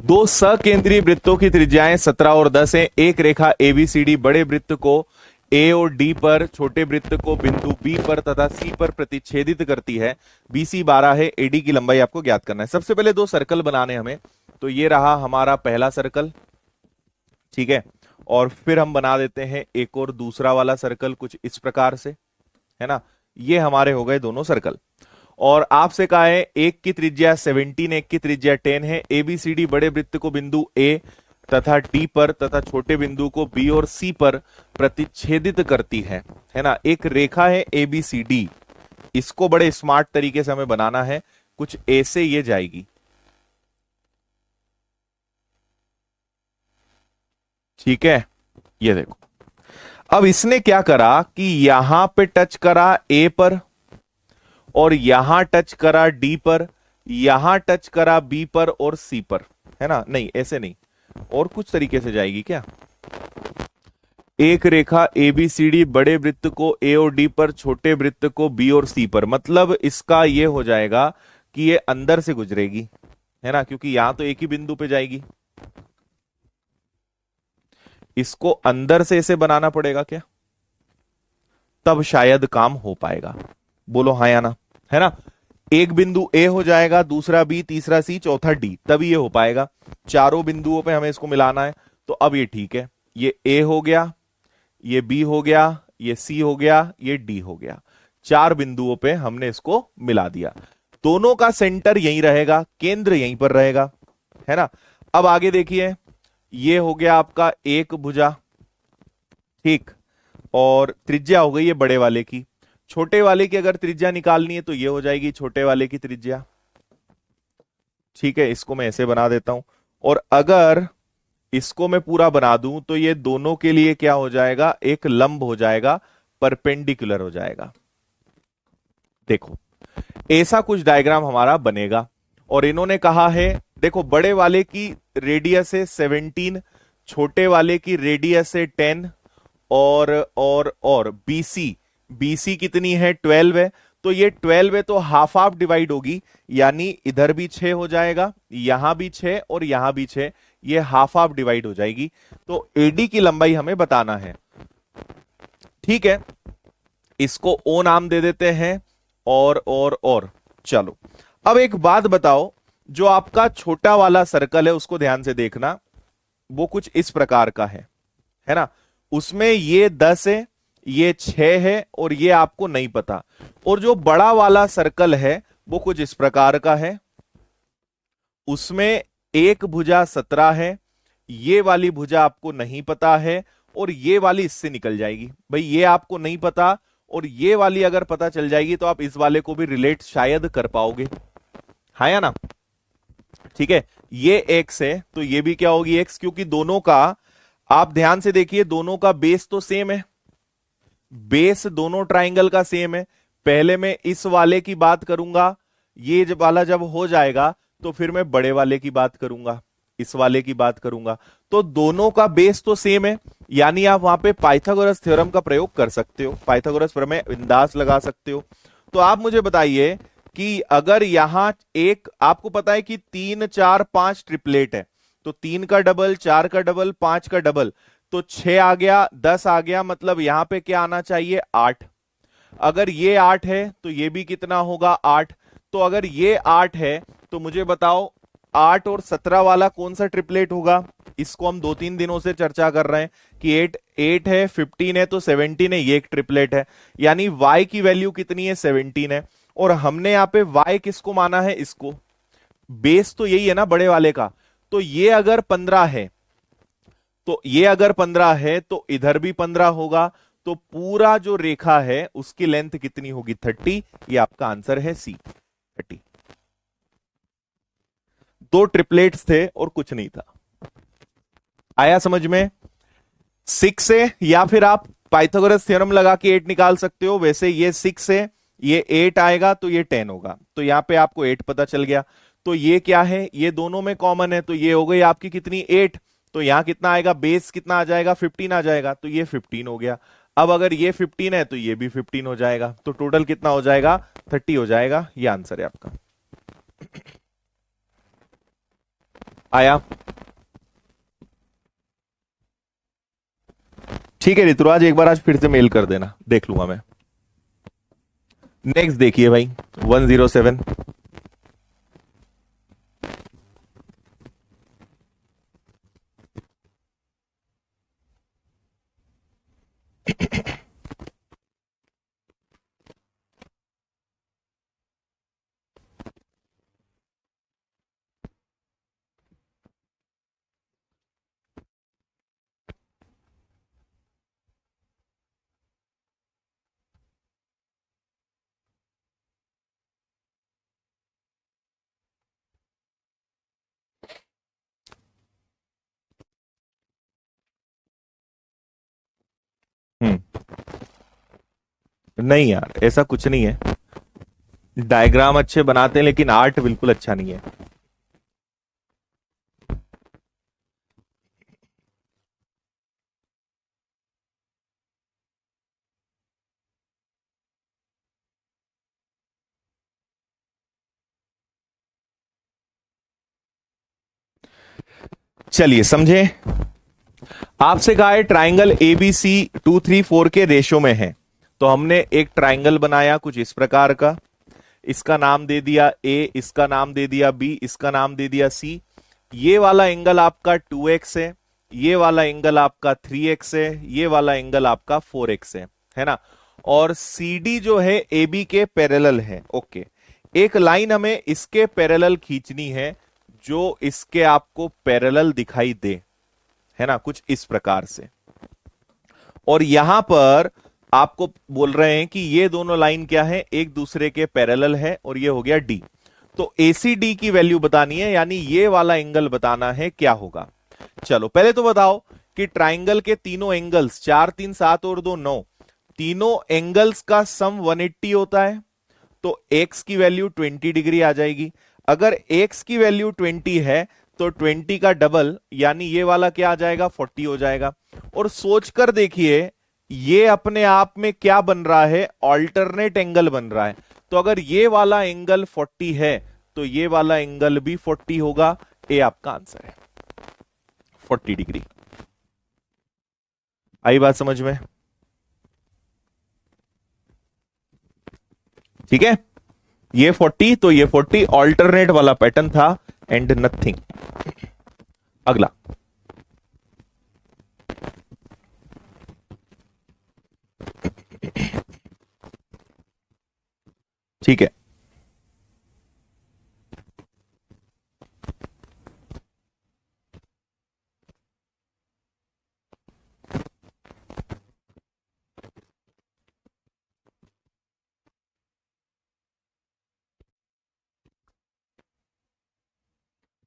दो सकेंद्रीय वृत्तों की त्रिज्याएं 17 और 10 हैं। एक रेखा एबीसीडी बड़े वृत्त को ए और डी पर, छोटे वृत्त को बिंदु बी पर तथा सी पर प्रतिच्छेदित करती है। बीसी 12 है, एडी की लंबाई आपको ज्ञात करना है। सबसे पहले दो सर्कल बनाने हमें, तो ये रहा हमारा पहला सर्कल, ठीक है। और फिर हम बना देते हैं एक और दूसरा वाला सर्कल कुछ इस प्रकार से, है ना। ये हमारे हो गए दोनों सर्कल। और आपसे कहा है एक की त्रिज्या 17, एक की त्रिज्या 10 है। एबीसीडी बड़े वृत्त को बिंदु ए तथा डी पर तथा छोटे बिंदु को बी और सी पर प्रतिच्छेदित करती है ना। एक रेखा है एबीसीडी, इसको बड़े स्मार्ट तरीके से हमें बनाना है। कुछ ऐसे ये जाएगी, ठीक है। ये देखो, अब इसने क्या करा कि यहां पे टच करा ए पर, और यहां टच करा डी पर, यहां टच करा बी पर और सी पर, है ना। नहीं, ऐसे नहीं, और कुछ तरीके से जाएगी क्या। एक रेखा एबीसीडी बड़े वृत्त को ए और डी पर, छोटे वृत्त को बी और सी पर। मतलब इसका ये हो जाएगा कि ये अंदर से गुजरेगी, है ना, क्योंकि यहां तो एक ही बिंदु पे जाएगी। इसको अंदर से ऐसे बनाना पड़ेगा क्या, तब शायद काम हो पाएगा। बोलो हाँ या ना, है ना। एक बिंदु ए हो जाएगा, दूसरा बी, तीसरा सी, चौथा डी, तभी ये हो पाएगा। चारों बिंदुओं पे हमें इसको मिलाना है। तो अब ये ठीक है, ये ए हो गया, ये बी हो गया, ये सी हो गया, ये डी हो गया। चार बिंदुओं पे हमने इसको मिला दिया। दोनों का सेंटर यहीं रहेगा, केंद्र यहीं पर रहेगा, है ना। अब आगे देखिए, ये हो गया आपका एक भुजा, ठीक। और त्रिज्या हो गई है बड़े वाले की। छोटे वाले की अगर त्रिज्या निकालनी है तो ये हो जाएगी छोटे वाले की त्रिज्या, ठीक है। इसको मैं ऐसे बना देता हूं। और अगर इसको मैं पूरा बना दूं तो ये दोनों के लिए क्या हो जाएगा, एक लंब हो जाएगा, परपेंडिकुलर हो जाएगा। देखो, ऐसा कुछ डायग्राम हमारा बनेगा। और इन्होंने कहा है, देखो बड़े वाले की रेडियस है 17, छोटे वाले की रेडियस है 10, और बीसी, बीसी कितनी है 12 है। तो ये 12 है तो हाफ हाफ डिवाइड होगी, यानी इधर भी 6 हो जाएगा, यहां भी 6 और यहां भी 6, ये हाफ हाफ डिवाइड हो जाएगी। तो एडी की लंबाई हमें बताना है, ठीक है। इसको ओ नाम दे देते हैं। और चलो, अब एक बात बताओ, जो आपका छोटा वाला सर्कल है उसको ध्यान से देखना, वो कुछ इस प्रकार का है ना। उसमें ये 10 है, ये 6 है, और ये आपको नहीं पता। और जो बड़ा वाला सर्कल है वो कुछ इस प्रकार का है, उसमें एक भुजा 17 है, ये वाली भुजा आपको नहीं पता है, और ये वाली इससे निकल जाएगी। भाई ये आपको नहीं पता, और ये वाली अगर पता चल जाएगी तो आप इस वाले को भी रिलेट शायद कर पाओगे, हाँ या ना? ठीक है, ये एक्स है तो ये भी क्या होगी एक्स, क्योंकि दोनों का, आप ध्यान से देखिए, दोनों का बेस तो सेम है, बेस दोनों ट्राइंगल का सेम है। पहले मैं इस वाले की बात करूंगा, ये जब वाला जब हो जाएगा तो फिर मैं बड़े वाले की बात करूंगा, इस वाले की बात करूंगा। तो दोनों का बेस तो सेम है, यानी आप वहां पे पाइथागोरस थ्योरम का प्रयोग कर सकते हो, पाइथागोरस प्रमेय बिंदास लगा सकते हो। तो आप मुझे बताइए कि अगर यहां एक, आपको पता है कि 3 4 5 ट्रिपलेट है, तो 3 का डबल, 4 का डबल, 5 का डबल, तो 6 आ गया, 10 आ गया, मतलब यहां पे क्या आना चाहिए 8। अगर ये 8 है तो ये भी कितना होगा 8। तो अगर ये 8 है तो मुझे बताओ 8 और 17 वाला कौन सा ट्रिपलेट होगा? इसको हम 2 3 दिनों से चर्चा कर रहे हैं कि 8 8 है, 15 है, तो 17 है, ये एक ट्रिपलेट है। यानी y की वैल्यू कितनी है 17 है। और हमने यहां पे y किसको माना है? इसको। बेस तो यही है ना बड़े वाले का। तो ये अगर 15 है, तो ये अगर 15 है तो इधर भी 15 होगा। तो पूरा जो रेखा है उसकी लेंथ कितनी होगी? 30। ये आपका आंसर है सी, 30। दो ट्रिपलेट्स थे और कुछ नहीं था। आया समझ में? 6 है, या फिर आप पाइथागोरस थ्योरम लगा के 8 निकाल सकते हो। वैसे ये 6 है, ये 8 आएगा तो ये 10 होगा, तो यहां पे आपको 8 पता चल गया। तो ये क्या है? ये दोनों में कॉमन है, तो ये हो गई आपकी कितनी 8। तो यहां कितना आएगा? बेस कितना आ जाएगा? 15 आ जाएगा, तो ये 15 हो गया। अब अगर ये 15 है तो ये भी 15 हो जाएगा, तो टोटल कितना हो जाएगा? 30 हो जाएगा। ये आंसर है आपका। आया? ठीक है ऋतुराज, एक बार आज फिर से मेल कर देना, देख लूंगा मैं। नेक्स्ट देखिए भाई, 107। हम्म। नहीं यार, ऐसा कुछ नहीं है। डायग्राम अच्छे बनाते हैं लेकिन आर्ट बिल्कुल अच्छा नहीं है। चलिए समझे। आपसे कहा है ट्राइंगल एबीसी 2 3 4 के रेशो में है। तो हमने एक ट्राइंगल बनाया कुछ इस प्रकार का, इसका नाम दे दिया ए, इसका नाम दे दिया बी, इसका नाम दे दिया सी। ये वाला एंगल आपका 2x है, ये वाला एंगल आपका 3x है, ये वाला एंगल आपका 4x है ना? और CD जो है AB के पैरेलल है। ओके, एक लाइन हमें इसके पैरेलल खींचनी है जो इसके आपको पैरेलल दिखाई दे, है ना, कुछ इस प्रकार से। और यहां पर आपको बोल रहे हैं कि ये दोनों लाइन क्या है? एक दूसरे के पैरेलल है, और ये हो गया डी। तो ACD की वैल्यू बतानी है, यानी ये वाला एंगल बताना है क्या होगा। चलो पहले तो बताओ कि ट्राइंगल के तीनों एंगल्स, 4 3 7 और 2 9, तीनों एंगल्स का सम 180 होता है। तो x की वैल्यू 20 डिग्री आ जाएगी। अगर x की वैल्यू 20 है तो 20 का डबल, यानी ये वाला क्या आ जाएगा? 40 हो जाएगा। और सोचकर देखिए, ये अपने आप में क्या बन रहा है? ऑल्टरनेट एंगल बन रहा है। तो अगर ये वाला एंगल 40 है तो ये वाला एंगल भी 40 होगा। ए आपका आंसर है, 40 डिग्री। आई बात समझ में? ठीक है, ये 40 तो ये 40, ऑल्टरनेट वाला पैटर्न था एंड नथिंग। अगला, ठीक है।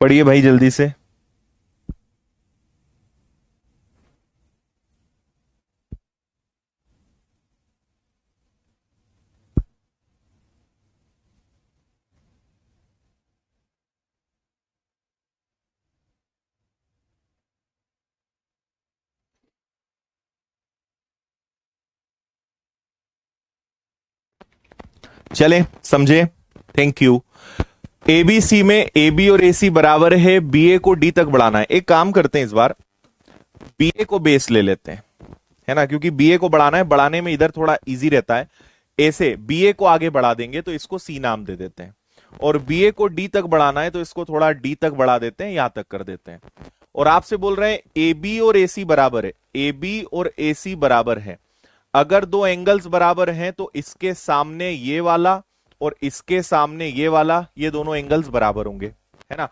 पढ़िए भाई जल्दी से। चलें समझे। Thank you. एबीसी में AB और AC बराबर है, BA को D तक बढ़ाना है। एक काम करते हैं, इस बार BA को बेस ले लेते हैं, है ना, क्योंकि BA को बढ़ाना है, बढ़ाने में इधर थोड़ा इजी रहता है। ऐसे BA को आगे बढ़ा देंगे तो इसको C नाम दे देते हैं, और BA को D तक बढ़ाना है तो इसको थोड़ा D तक बढ़ा देते हैं, यहां तक कर देते हैं। और आपसे बोल रहे हैं AB और AC बराबर है, AB और AC बराबर है। अगर दो एंगल्स बराबर हैं तो इसके सामने ये वाला और इसके सामने ये वाला, ये दोनों एंगल्स बराबर होंगे, है ना।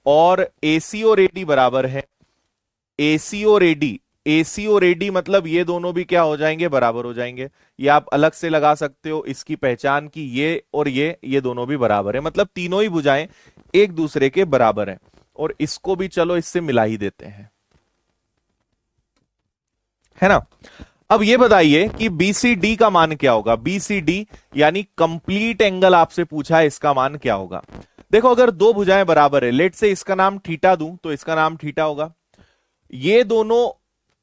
और AC और AD बराबर है, AC और AD, AC और AD मतलब ये दोनों भी क्या हो जाएंगे, बराबर हो जाएंगे। ये आप अलग से लगा सकते हो इसकी पहचान की, ये और ये दोनों भी बराबर है, मतलब तीनों ही भुजाएं एक दूसरे के बराबर हैं। और इसको भी चलो इससे मिला ही देते हैं, है ना। अब ये बताइए कि BCD का मान क्या होगा। BCD यानी कंप्लीट एंगल आपसे पूछा है, इसका मान क्या होगा। देखो अगर दो भुजाएं बराबर है, लेट से इसका नाम थीटा दूं तो इसका नाम थीटा होगा। ये दोनों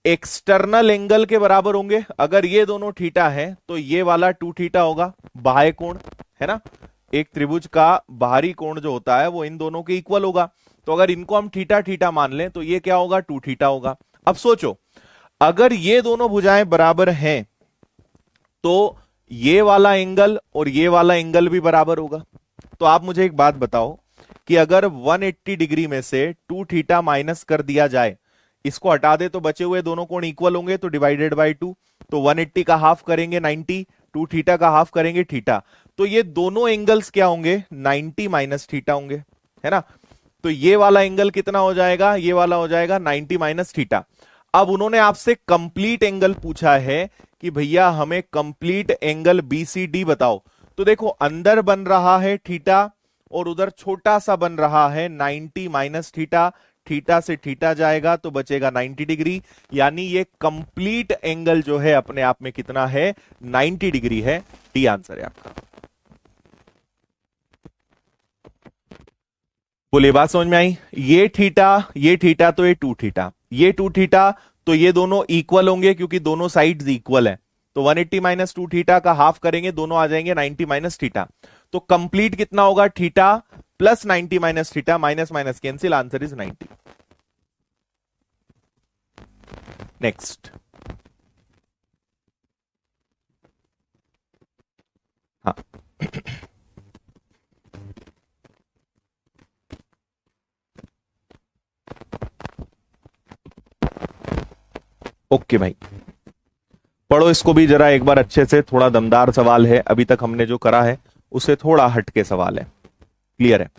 एक्सटर्नल एंगल के बराबर होंगे। अगर ये दोनों थीटा है तो ये वाला 2 थीटा होगा, बाह्य कोण, है ना। एक त्रिभुज का बाहरी कोण जो होता है वो इन दोनों के इक्वल होगा। तो अगर इनको हम थीटा थीटा मान लें तो ये क्या होगा, 2 थीटा होगा। अब सोचो अगर ये दोनों भुजाएं बराबर हैं तो ये वाला एंगल और ये वाला एंगल भी बराबर होगा। तो आप मुझे एक बात बताओ कि अगर 180 डिग्री में से 2 थीटा माइनस कर दिया जाए, इसको हटा दे तो बचे हुए दोनों कोण इक्वल होंगे, तो डिवाइडेड बाय 2, तो 180 का हाफ करेंगे 90, 2 थीटा का हाफ करेंगे थीटा, तो ये दोनों एंगल्स क्या होंगे, 90 माइनस थीटा होंगे, है ना। तो ये वाला एंगल कितना हो जाएगा, ये वाला हो जाएगा 90 माइनस थीटा। अब उन्होंने आपसे कंप्लीट एंगल पूछा है कि भैया हमें कंप्लीट एंगल BCD बताओ। तो देखो अंदर बन रहा है थीटा और उधर छोटा सा बन रहा है 90 माइनस थीटा, थीटा से थीटा जाएगा तो बचेगा 90 डिग्री, यानी ये कंप्लीट एंगल जो है अपने आप में कितना है, 90 डिग्री है। डी आंसर है आपका। बोलिए बात समझ में आई। ये थीटा तो ये 2 थीटा, ये 2 थीटा, तो ये दोनों इक्वल होंगे क्योंकि दोनों साइड्स इक्वल हैं। तो 180 माइनस 2 थीटा का हाफ करेंगे, दोनों आ जाएंगे 90 माइनस थीटा। तो कंप्लीट कितना होगा, theta plus 90 minus theta, minus minus cancel, answer is 90। Next. हाँ ओके भाई, पढ़ो इसको भी जरा एक बार अच्छे से, थोड़ा दमदार सवाल है, अभी तक हमने जो करा है उससे थोड़ा हटके सवाल है। क्लियर है।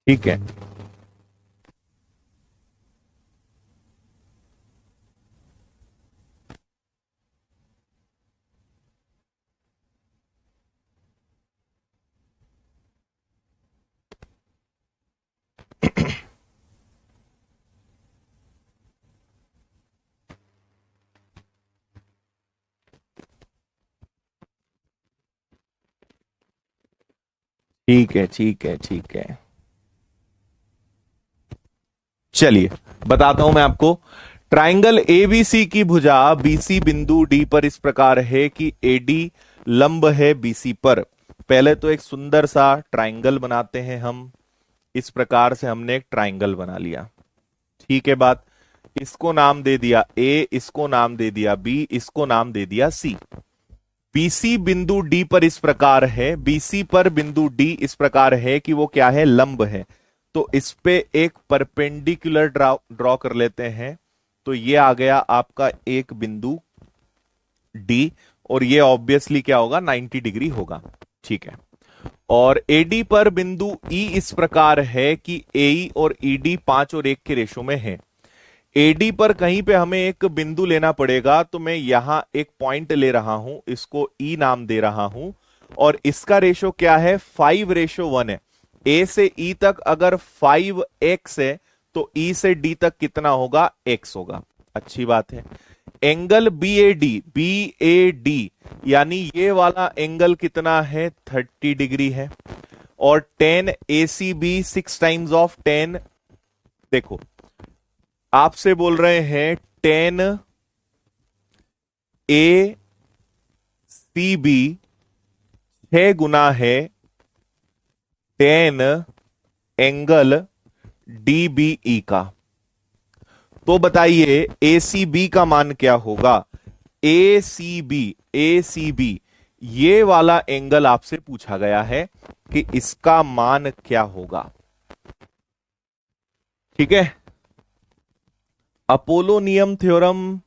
ठीक है। ठीक है ठीक है ठीक है, चलिए बताता हूं मैं आपको। ट्राइंगल एबीसी की भुजा BC बिंदु D पर इस प्रकार है कि AD लंब है BC पर। पहले तो एक सुंदर सा ट्राइंगल बनाते हैं हम। इस प्रकार से हमने एक ट्राइंगल बना लिया, ठीक है बात। इसको नाम दे दिया A, इसको नाम दे दिया B, इसको नाम दे दिया C। BC बिंदु D पर इस प्रकार है, BC पर बिंदु D इस प्रकार है कि वो क्या है, लंब है। तो इस पे एक परपेंडिकुलर ड्रॉ कर लेते हैं। तो ये आ गया आपका एक बिंदु डी, और ये ऑब्वियसली क्या होगा, 90 डिग्री होगा। ठीक है। और एडी पर बिंदु ई इस प्रकार है कि एई और ईडी 5 और 1 के रेशो में है। एडी पर कहीं पे हमें एक बिंदु लेना पड़ेगा, तो मैं यहां एक पॉइंट ले रहा हूं, इसको ई नाम दे रहा हूं, और इसका रेशो क्या है, 5:1 है। ए से ई तक अगर 5x है तो ई से डी तक कितना होगा, x होगा। अच्छी बात है। एंगल बी ए डी यानी ये वाला एंगल कितना है, 30 डिग्री है। और tan ACB 6 times of tan, देखो आपसे बोल रहे हैं tan ACB 6 गुना है tan एंगल DBE का। तो बताइए ACB का मान क्या होगा। ACB ये वाला एंगल आपसे पूछा गया है कि इसका मान क्या होगा। ठीक है। अपोलोनियम थ्योरम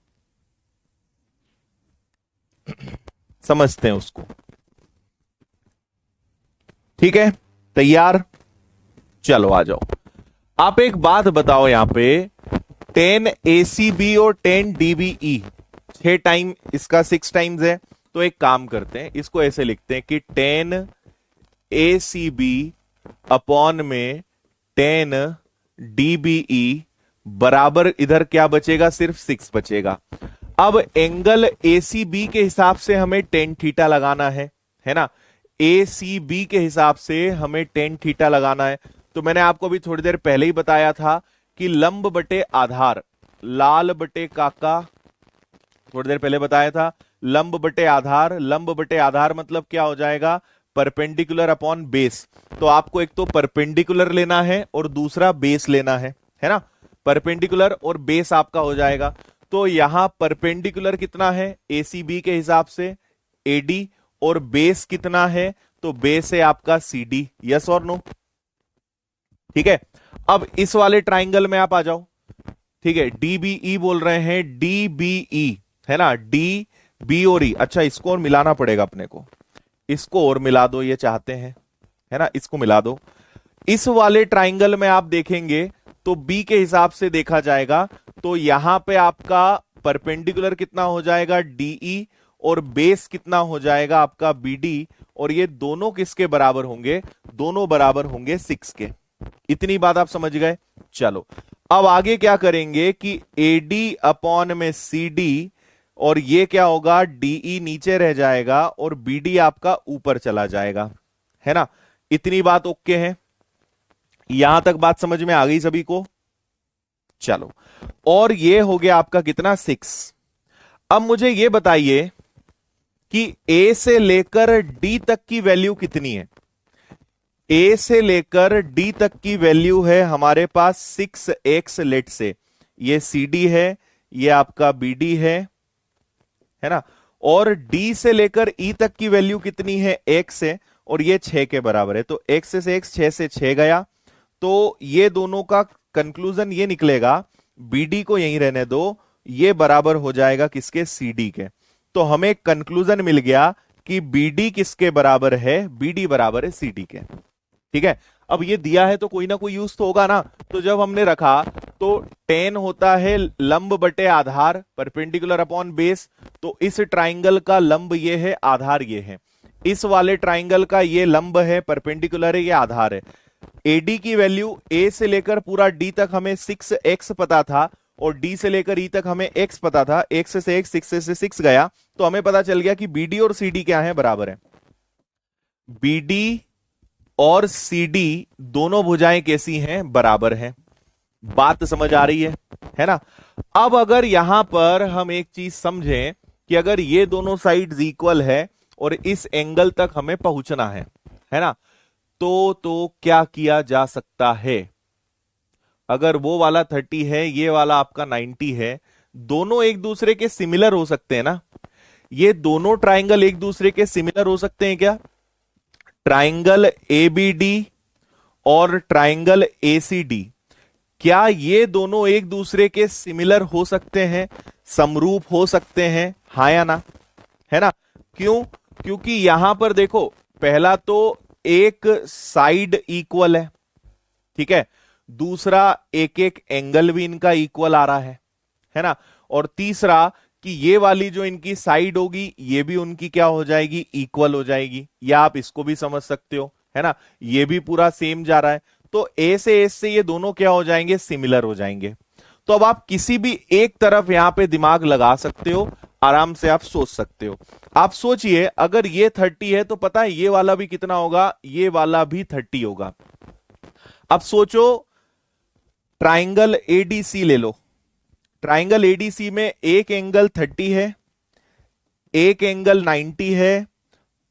समझते हैं उसको। ठीक है, तैयार, चलो आ जाओ। आप एक बात बताओ, यहां पे tan ACB और tan DBE 6 टाइम, इसका 6 टाइम्स है। तो एक काम करते हैं, इसको ऐसे लिखते हैं कि tan ACB अपॉन में tan DBE बराबर, इधर क्या बचेगा, सिर्फ 6 बचेगा। अब एंगल ACB के हिसाब से हमें tan थीटा लगाना है ना। ACB के हिसाब से हमें tan थीटा लगाना है। तो मैंने आपको भी थोड़ी देर पहले ही बताया था कि लंब बटे आधार, लाल बटे काका, थोड़ी देर पहले बताया था, लंब बटे आधार, लंब बटे आधार मतलब क्या हो जाएगा, परपेंडिकुलर अपॉन बेस। तो आपको एक तो परपेंडिकुलर लेना है और दूसरा बेस लेना है ना। परपेंडिकुलर और बेस आपका हो जाएगा। तो यहां परपेंडिकुलर कितना है ACB के हिसाब से AD, और बेस कितना है, तो बेस है आपका CD। यस और नो। ठीक है। अब इस वाले ट्राइंगल में आप आ जाओ। ठीक है, DBE बोल रहे हैं, DBE है ना, DB और E। अच्छा, इसको और मिलाना पड़ेगा अपने को, इसको और मिला दो, ये चाहते हैं है ना, इसको मिला दो। इस वाले ट्राइंगल में आप देखेंगे तो B के हिसाब से देखा जाएगा, तो यहां पे आपका परपेंडिकुलर कितना हो जाएगा, DE, और बेस कितना हो जाएगा आपका BD, और ये दोनों किसके बराबर होंगे, दोनों बराबर होंगे 6 के। इतनी बात आप समझ गए। चलो अब आगे क्या करेंगे कि AD अपॉन में CD, और ये क्या होगा, DE नीचे रह जाएगा और BD आपका ऊपर चला जाएगा, है ना। इतनी बात ओके है, यहां तक बात समझ में आ गई सभी को। चलो, और ये हो गया आपका कितना, 6। अब मुझे ये बताइए कि A से लेकर D तक की वैल्यू कितनी है। A से लेकर D तक की वैल्यू है हमारे पास 6x, लेट से ये CD है, ये आपका BD है ना। और D से लेकर E तक की वैल्यू कितनी है, x है, और ये 6 के बराबर है। तो x से x, 6 से 6 गया। तो ये दोनों का कंक्लूजन ये निकलेगा, BD को यहीं रहने दो, ये बराबर हो जाएगा किसके, CD के। तो हमें कंक्लूजन मिल गया कि BD किसके बराबर है, BD बराबर है CD के। ठीक है। अब ये दिया है तो कोई ना कोई यूज तो होगा ना। तो जब हमने रखा तो tan होता है लंब बटे आधार, परपेंडिकुलर अपॉन बेस। तो इस ट्राइंगल का लंब ये है, आधार ये है। इस वाले ट्राइंगल का ये लंब है, परपेंडिकुलर है, ये आधार है। AD की वैल्यू A से लेकर पूरा D तक हमें 6x पता था, और D से लेकर E तक हमें x पता था। x से x, 6 से 6 गया, तो हमें पता चल गया कि BD और CD क्या है, बराबर है। BD और CD दोनों भुजाएं कैसी हैं, बराबर हैं। बात समझ आ रही है ना। अब अगर यहां पर हम एक चीज समझें कि अगर ये दोनों साइड्स इक्वल है और इस एंगल तक हमें पहुंचना है ना, तो क्या किया जा सकता है। अगर वो वाला 30 है, ये वाला आपका 90 है, दोनों एक दूसरे के सिमिलर हो सकते हैं ना। ये दोनों ट्राइंगल एक दूसरे के सिमिलर हो सकते हैं क्या। ट्राइंगल ABD और ट्राइंगल एसीडी, क्या ये दोनों एक दूसरे के सिमिलर हो सकते हैं, समरूप हो सकते हैं, हाँ या ना? है ना? क्यों? क्योंकि यहां पर देखो, पहला तो एक साइड इक्वल ठीक है, दूसरा एक एक एंगल भी इनका इक्वल आ रहा है ना? और तीसरा कि ये वाली जो इनकी साइड होगी ये भी उनकी क्या हो जाएगी, इक्वल हो जाएगी, या आप इसको भी समझ सकते हो, है ना? ये भी पूरा सेम जा रहा है, तो ए से एस से ये दोनों क्या हो जाएंगे, सिमिलर हो जाएंगे। तो अब आप किसी भी एक तरफ यहां पे दिमाग लगा सकते हो, आराम से आप सोच सकते हो। आप सोचिए, अगर ये 30 है तो पता है ये वाला भी कितना होगा, ये वाला भी 30 होगा। अब सोचो, ट्राइंगल एडीसी ले लो, ट्राइंगल एडीसी में एक एंगल 30 है, एक एंगल 90 है,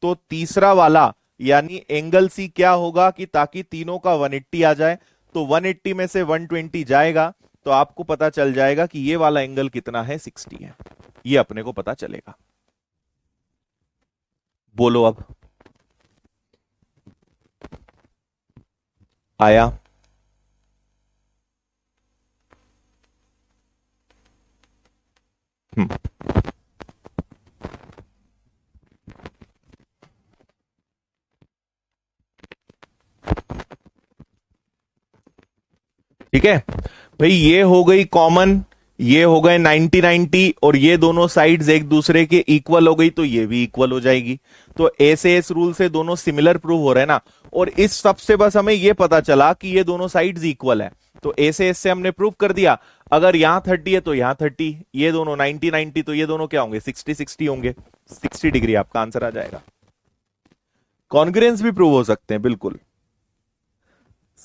तो तीसरा वाला यानी एंगल सी क्या होगा, कि ताकि तीनों का 180 आ जाए, तो 180 में से 120 जाएगा, तो आपको पता चल जाएगा कि ये वाला एंगल कितना है, 60 है। ये अपने को पता चलेगा। बोलो अब, आया? हम्म, ठीक है भाई, ये हो गई कॉमन, ये हो गए 90 90, और ये दोनों साइड्स एक दूसरे के इक्वल हो गई, तो ये भी इक्वल हो जाएगी। तो ऐसे इस रूल से दोनों सिमिलर प्रूव हो रहे हैं ना। और इस सब से बस हमें ये पता चला कि ये दोनों साइड्स इक्वल है, तो ऐसे इससे हमने प्रूव कर दिया। अगर यहां 30 है तो यहां 30, ये दोनों 90 90, तो ये दोनों क्या होंगे, 60 60 होंगे। 60 डिग्री आपका आंसर आ जाएगा। कॉन्ग्रुएंस भी प्रूव हो सकते हैं, बिल्कुल।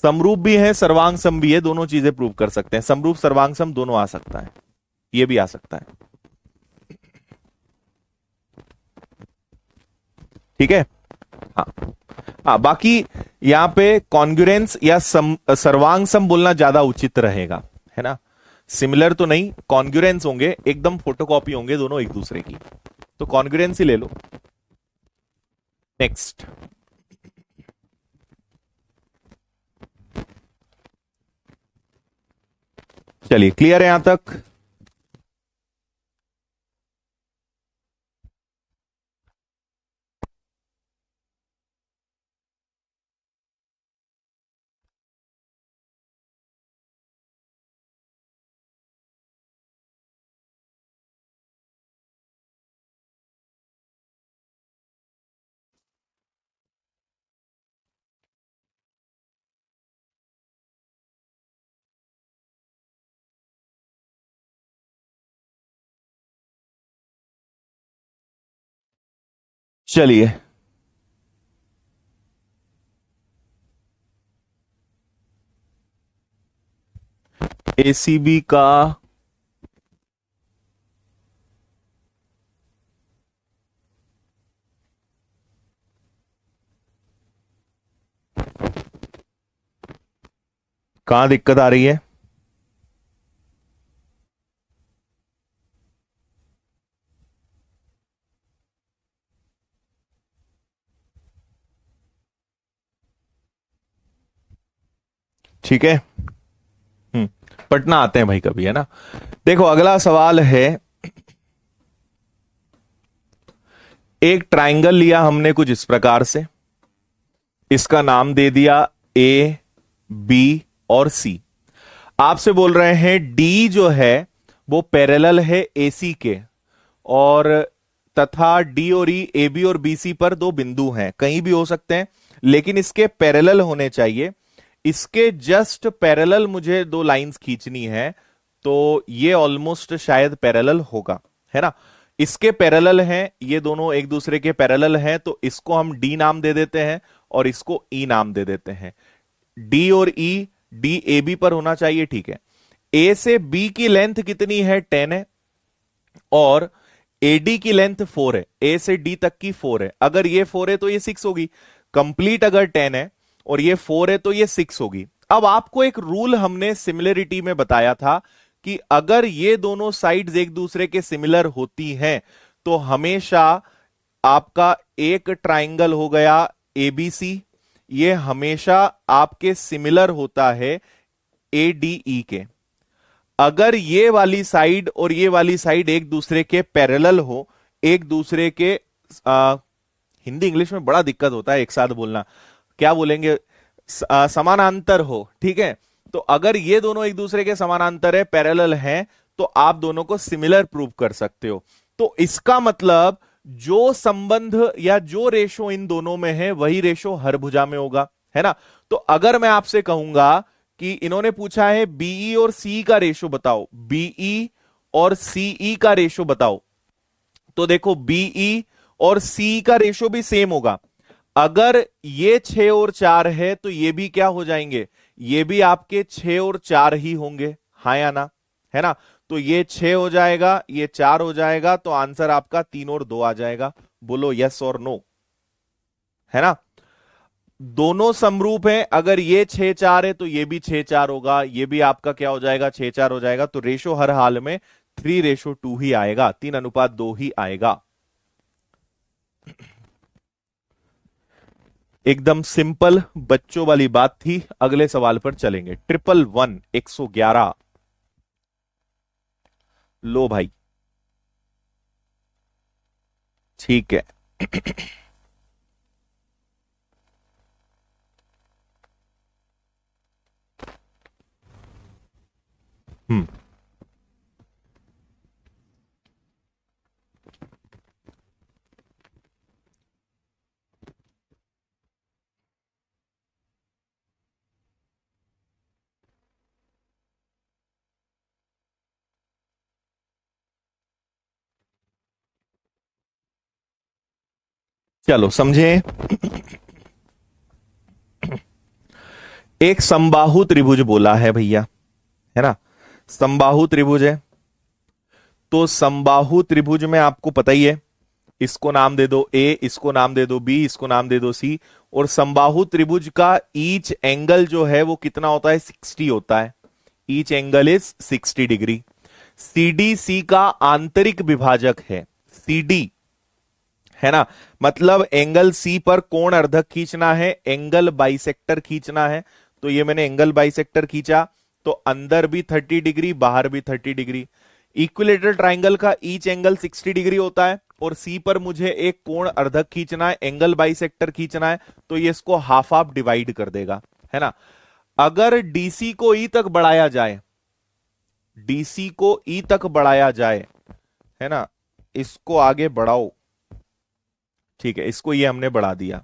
समरूप भी है, सर्वांग सम भी है, दोनों चीजें प्रूव कर सकते हैं। समरूप सर्वांग सम दोनों आ सकता है, ये भी आ सकता है, ठीक है। हाँ हाँ, बाकी यहां पे कॉन्ग्रुएंस या सर्वांग सम बोलना ज्यादा उचित रहेगा, है ना? सिमिलर तो नहीं, कॉन्ग्रुएंस होंगे, एकदम फोटोकॉपी होंगे दोनों एक दूसरे की, तो कॉन्ग्रुएंस ही ले लो। नेक्स्ट, चलिए, क्लियर है यहां तक? चलिए, एसीबी का कहां दिक्कत आ रही है? ठीक है, पटना आते हैं भाई कभी, है ना? देखो, अगला सवाल है, एक ट्राइंगल लिया हमने कुछ इस प्रकार से, इसका नाम दे दिया ए, बी और सी। आपसे बोल रहे हैं डी जो है वो पैरेलल है एसी के, और तथा डी और ई, ए बी और बी सी पर दो बिंदु हैं, कहीं भी हो सकते हैं, लेकिन इसके पैरेलल होने चाहिए। इसके जस्ट पैरेलल मुझे दो लाइंस खींचनी है, तो ये ऑलमोस्ट शायद पैरेलल होगा, है ना? इसके पैरेलल हैं, ये दोनों एक दूसरे के पैरेलल हैं, तो इसको हम डी नाम दे देते हैं और इसको ई नाम दे देते हैं। डी और ई, डी ए बी पर होना चाहिए, ठीक है। ए से बी की लेंथ कितनी है, 10 है, और एडी की लेंथ 4 है, ए से डी तक की 4 है। अगर ये 4 है तो ये 6 होगी, कंप्लीट अगर 10 है और ये 4 है तो ये 6 होगी। अब आपको एक रूल हमने सिमिलरिटी में बताया था कि अगर ये दोनों साइड्स एक दूसरे के सिमिलर होती हैं तो हमेशा आपका एक ट्राइंगल हो गया एबीसी, ये हमेशा आपके सिमिलर होता है ADE के। अगर ये वाली साइड और ये वाली साइड एक दूसरे के पैरेलल हो, एक दूसरे के हिंदी इंग्लिश में बड़ा दिक्कत होता है एक साथ बोलना, क्या बोलेंगे, समानांतर हो, ठीक है। तो अगर ये दोनों एक दूसरे के समानांतर है, पैरेलल हैं, तो आप दोनों को सिमिलर प्रूव कर सकते हो। तो इसका मतलब जो संबंध या जो रेशो इन दोनों में है वही रेशो हर भुजा में होगा, है ना। तो अगर मैं आपसे कहूंगा कि इन्होंने पूछा है बीई और सी का रेशो बताओ, बीई और सीई का रेशो बताओ, तो देखो बीई और सी का रेशो भी सेम होगा। अगर ये 6 और 4 है तो ये भी क्या हो जाएंगे, ये भी आपके 6 और 4 ही होंगे, हाँ या ना, है ना। तो ये 6 हो जाएगा, ये 4 हो जाएगा, तो आंसर आपका 3 और 2 आ जाएगा। बोलो यस और नो, है ना। दोनों समरूप हैं, अगर ये 6 4 है तो ये भी 6 4 होगा, ये भी आपका क्या हो जाएगा, 6 4 हो जाएगा। तो रेशो हर हाल में 3:2 ही आएगा, 3:2 ही आएगा। एकदम सिंपल बच्चों वाली बात थी। अगले सवाल पर चलेंगे। 111 111, लो भाई, ठीक है। हम्म, चलो समझे। एक समबाहु त्रिभुज बोला है भैया, है ना। समबाहु त्रिभुज है, तो समबाहु त्रिभुज में आपको पता ही है, इसको नाम दे दो ए, इसको नाम दे दो बी, इसको नाम दे दो सी। और समबाहु त्रिभुज का ईच एंगल जो है वो कितना होता है, 60 होता है। Each angle is 60 degree. CD सी का आंतरिक विभाजक है, CD, है ना। मतलब एंगल सी पर कोण अर्धक खींचना है, एंगल बाइसेक्टर खींचना है। तो ये मैंने एंगल बाइसेक्टर खींचा, तो अंदर भी 30 डिग्री, बाहर भी 30 डिग्री। इक्विलेटरल ट्राइंगल का ईच एंगल 60 डिग्री होता है, और सी पर मुझे एक कोण अर्धक खींचना है, एंगल बाइसेक्टर खींचना है, तो ये इसको हाफ हाफ डिवाइड कर देगा, है ना। अगर डीसी को ई तक बढ़ाया जाए, डीसी को ई तक बढ़ाया जाए, है ना, इसको आगे बढ़ाओ, ठीक है, इसको ये हमने बढ़ा दिया,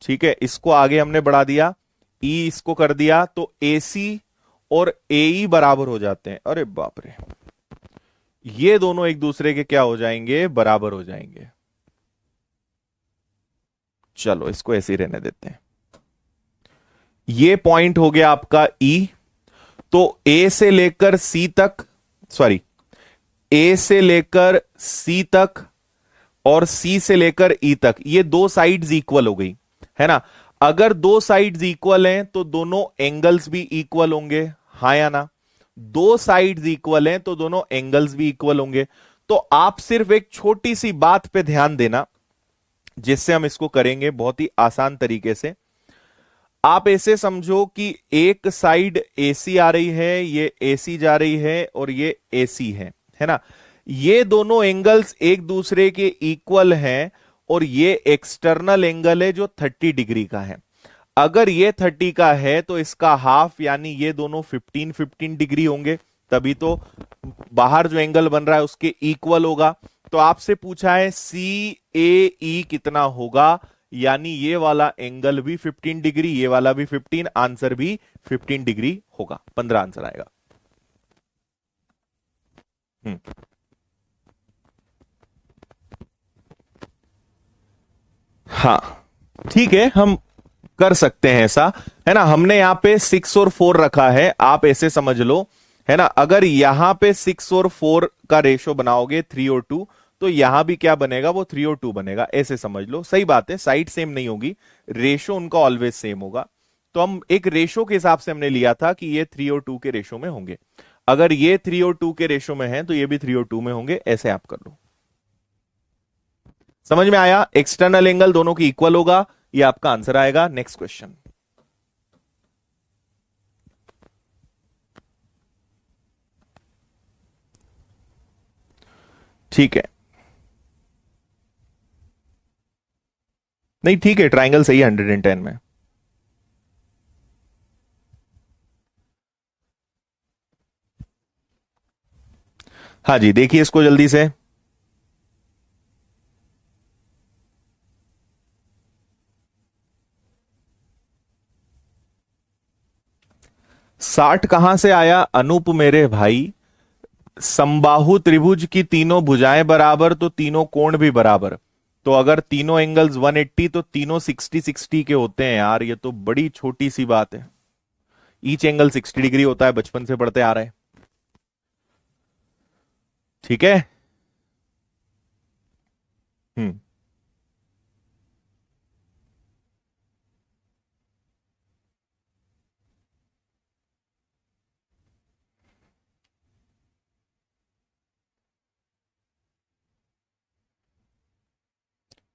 ठीक है, इसको आगे हमने बढ़ा दिया, ई इसको कर दिया, तो एसी और एई बराबर हो जाते हैं। अरे बाप रे, ये दोनों एक दूसरे के क्या हो जाएंगे, बराबर हो जाएंगे। चलो इसको ऐसे ही रहने देते हैं। ये पॉइंट हो गया आपका ई, तो ए से लेकर सी तक, सॉरी, ए से लेकर सी तक और सी से लेकर ई तक, ये दो साइड्स इक्वल हो गई, है ना। अगर दो साइड्स इक्वल हैं तो दोनों एंगल्स भी इक्वल होंगे, हाँ या ना। दो साइड्स इक्वल हैं तो दोनों एंगल्स भी इक्वल होंगे। तो आप सिर्फ एक छोटी सी बात पे ध्यान देना, जिससे हम इसको करेंगे बहुत ही आसान तरीके से। आप ऐसे समझो कि एक साइड एसी आ रही है, ये एसी जा रही है, और ये एसी है ना। ये दोनों एंगल्स एक दूसरे के इक्वल हैं, और ये एक्सटर्नल एंगल है जो 30 डिग्री का है। अगर ये 30 का है तो इसका हाफ, यानी ये दोनों 15 डिग्री होंगे, तभी तो बाहर जो एंगल बन रहा है उसके इक्वल होगा। तो आपसे पूछा है सी ए ई कितना होगा, यानी ये वाला एंगल भी 15 डिग्री, ये वाला भी 15, आंसर भी 15 डिग्री होगा, 15 आंसर आएगा। हाँ ठीक है, हम कर सकते हैं ऐसा, है ना। हमने यहां पे 6 और 4 रखा है, आप ऐसे समझ लो, है ना। अगर यहां पे 6 और 4 का रेशो बनाओगे 3 और 2, तो यहां भी क्या बनेगा, वो 3 और 2 बनेगा, ऐसे समझ लो। सही बात है, साइड सेम नहीं होगी, रेशो उनका ऑलवेज सेम होगा। तो हम एक रेशो के हिसाब से हमने लिया था कि ये 3 और 2 के रेशो में होंगे। अगर ये 3 और 2 के रेशो में है तो ये भी 3 और 2 में होंगे, ऐसे आप कर लो। समझ में आया, एक्सटर्नल एंगल दोनों की इक्वल होगा, ये आपका आंसर आएगा। Next question. ठीक है, नहीं ठीक है, ट्राइंगल सही है 110 में। हाँ जी, देखिए इसको जल्दी से। 60 कहां से आया अनूप मेरे भाई? समबाहु त्रिभुज की तीनों भुजाएं बराबर तो तीनों कोण भी बराबर। तो अगर तीनों एंगल्स 180 तो तीनों 60 60 के होते हैं यार, ये तो बड़ी छोटी सी बात है। ईच एंगल 60 डिग्री होता है, बचपन से पढ़ते आ रहे हैं। ठीक है। हम्म।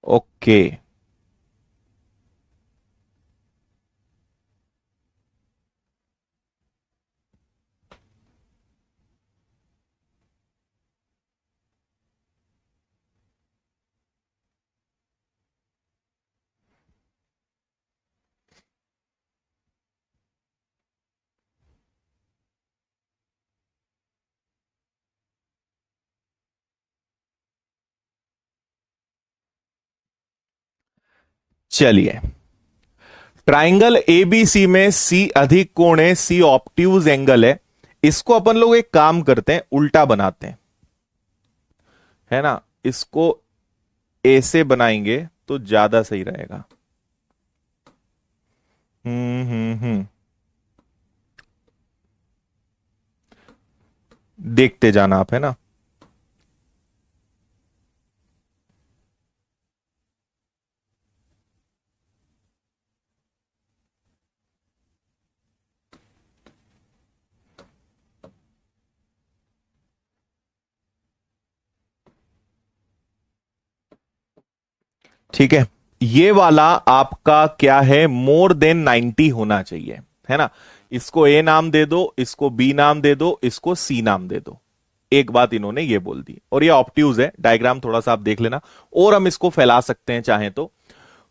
ओके, चलिए। ट्राइंगल एबीसी में सी अधिक कोण है, सी ऑप्ट्यूज एंगल है। इसको अपन लोग एक काम करते हैं, उल्टा बनाते हैं, है ना। इसको ऐसे बनाएंगे तो ज्यादा सही रहेगा। हम्म। देखते जाना आप, है ना। ठीक है, ये वाला आपका क्या है, मोर देन 90 होना चाहिए, है ना। इसको ए नाम दे दो, इसको बी नाम दे दो, इसको सी नाम दे दो। एक बात इन्होंने ये बोल दी, और ये ऑप्ट्यूज है, डायग्राम थोड़ा सा आप देख लेना। और हम इसको फैला सकते हैं चाहें तो।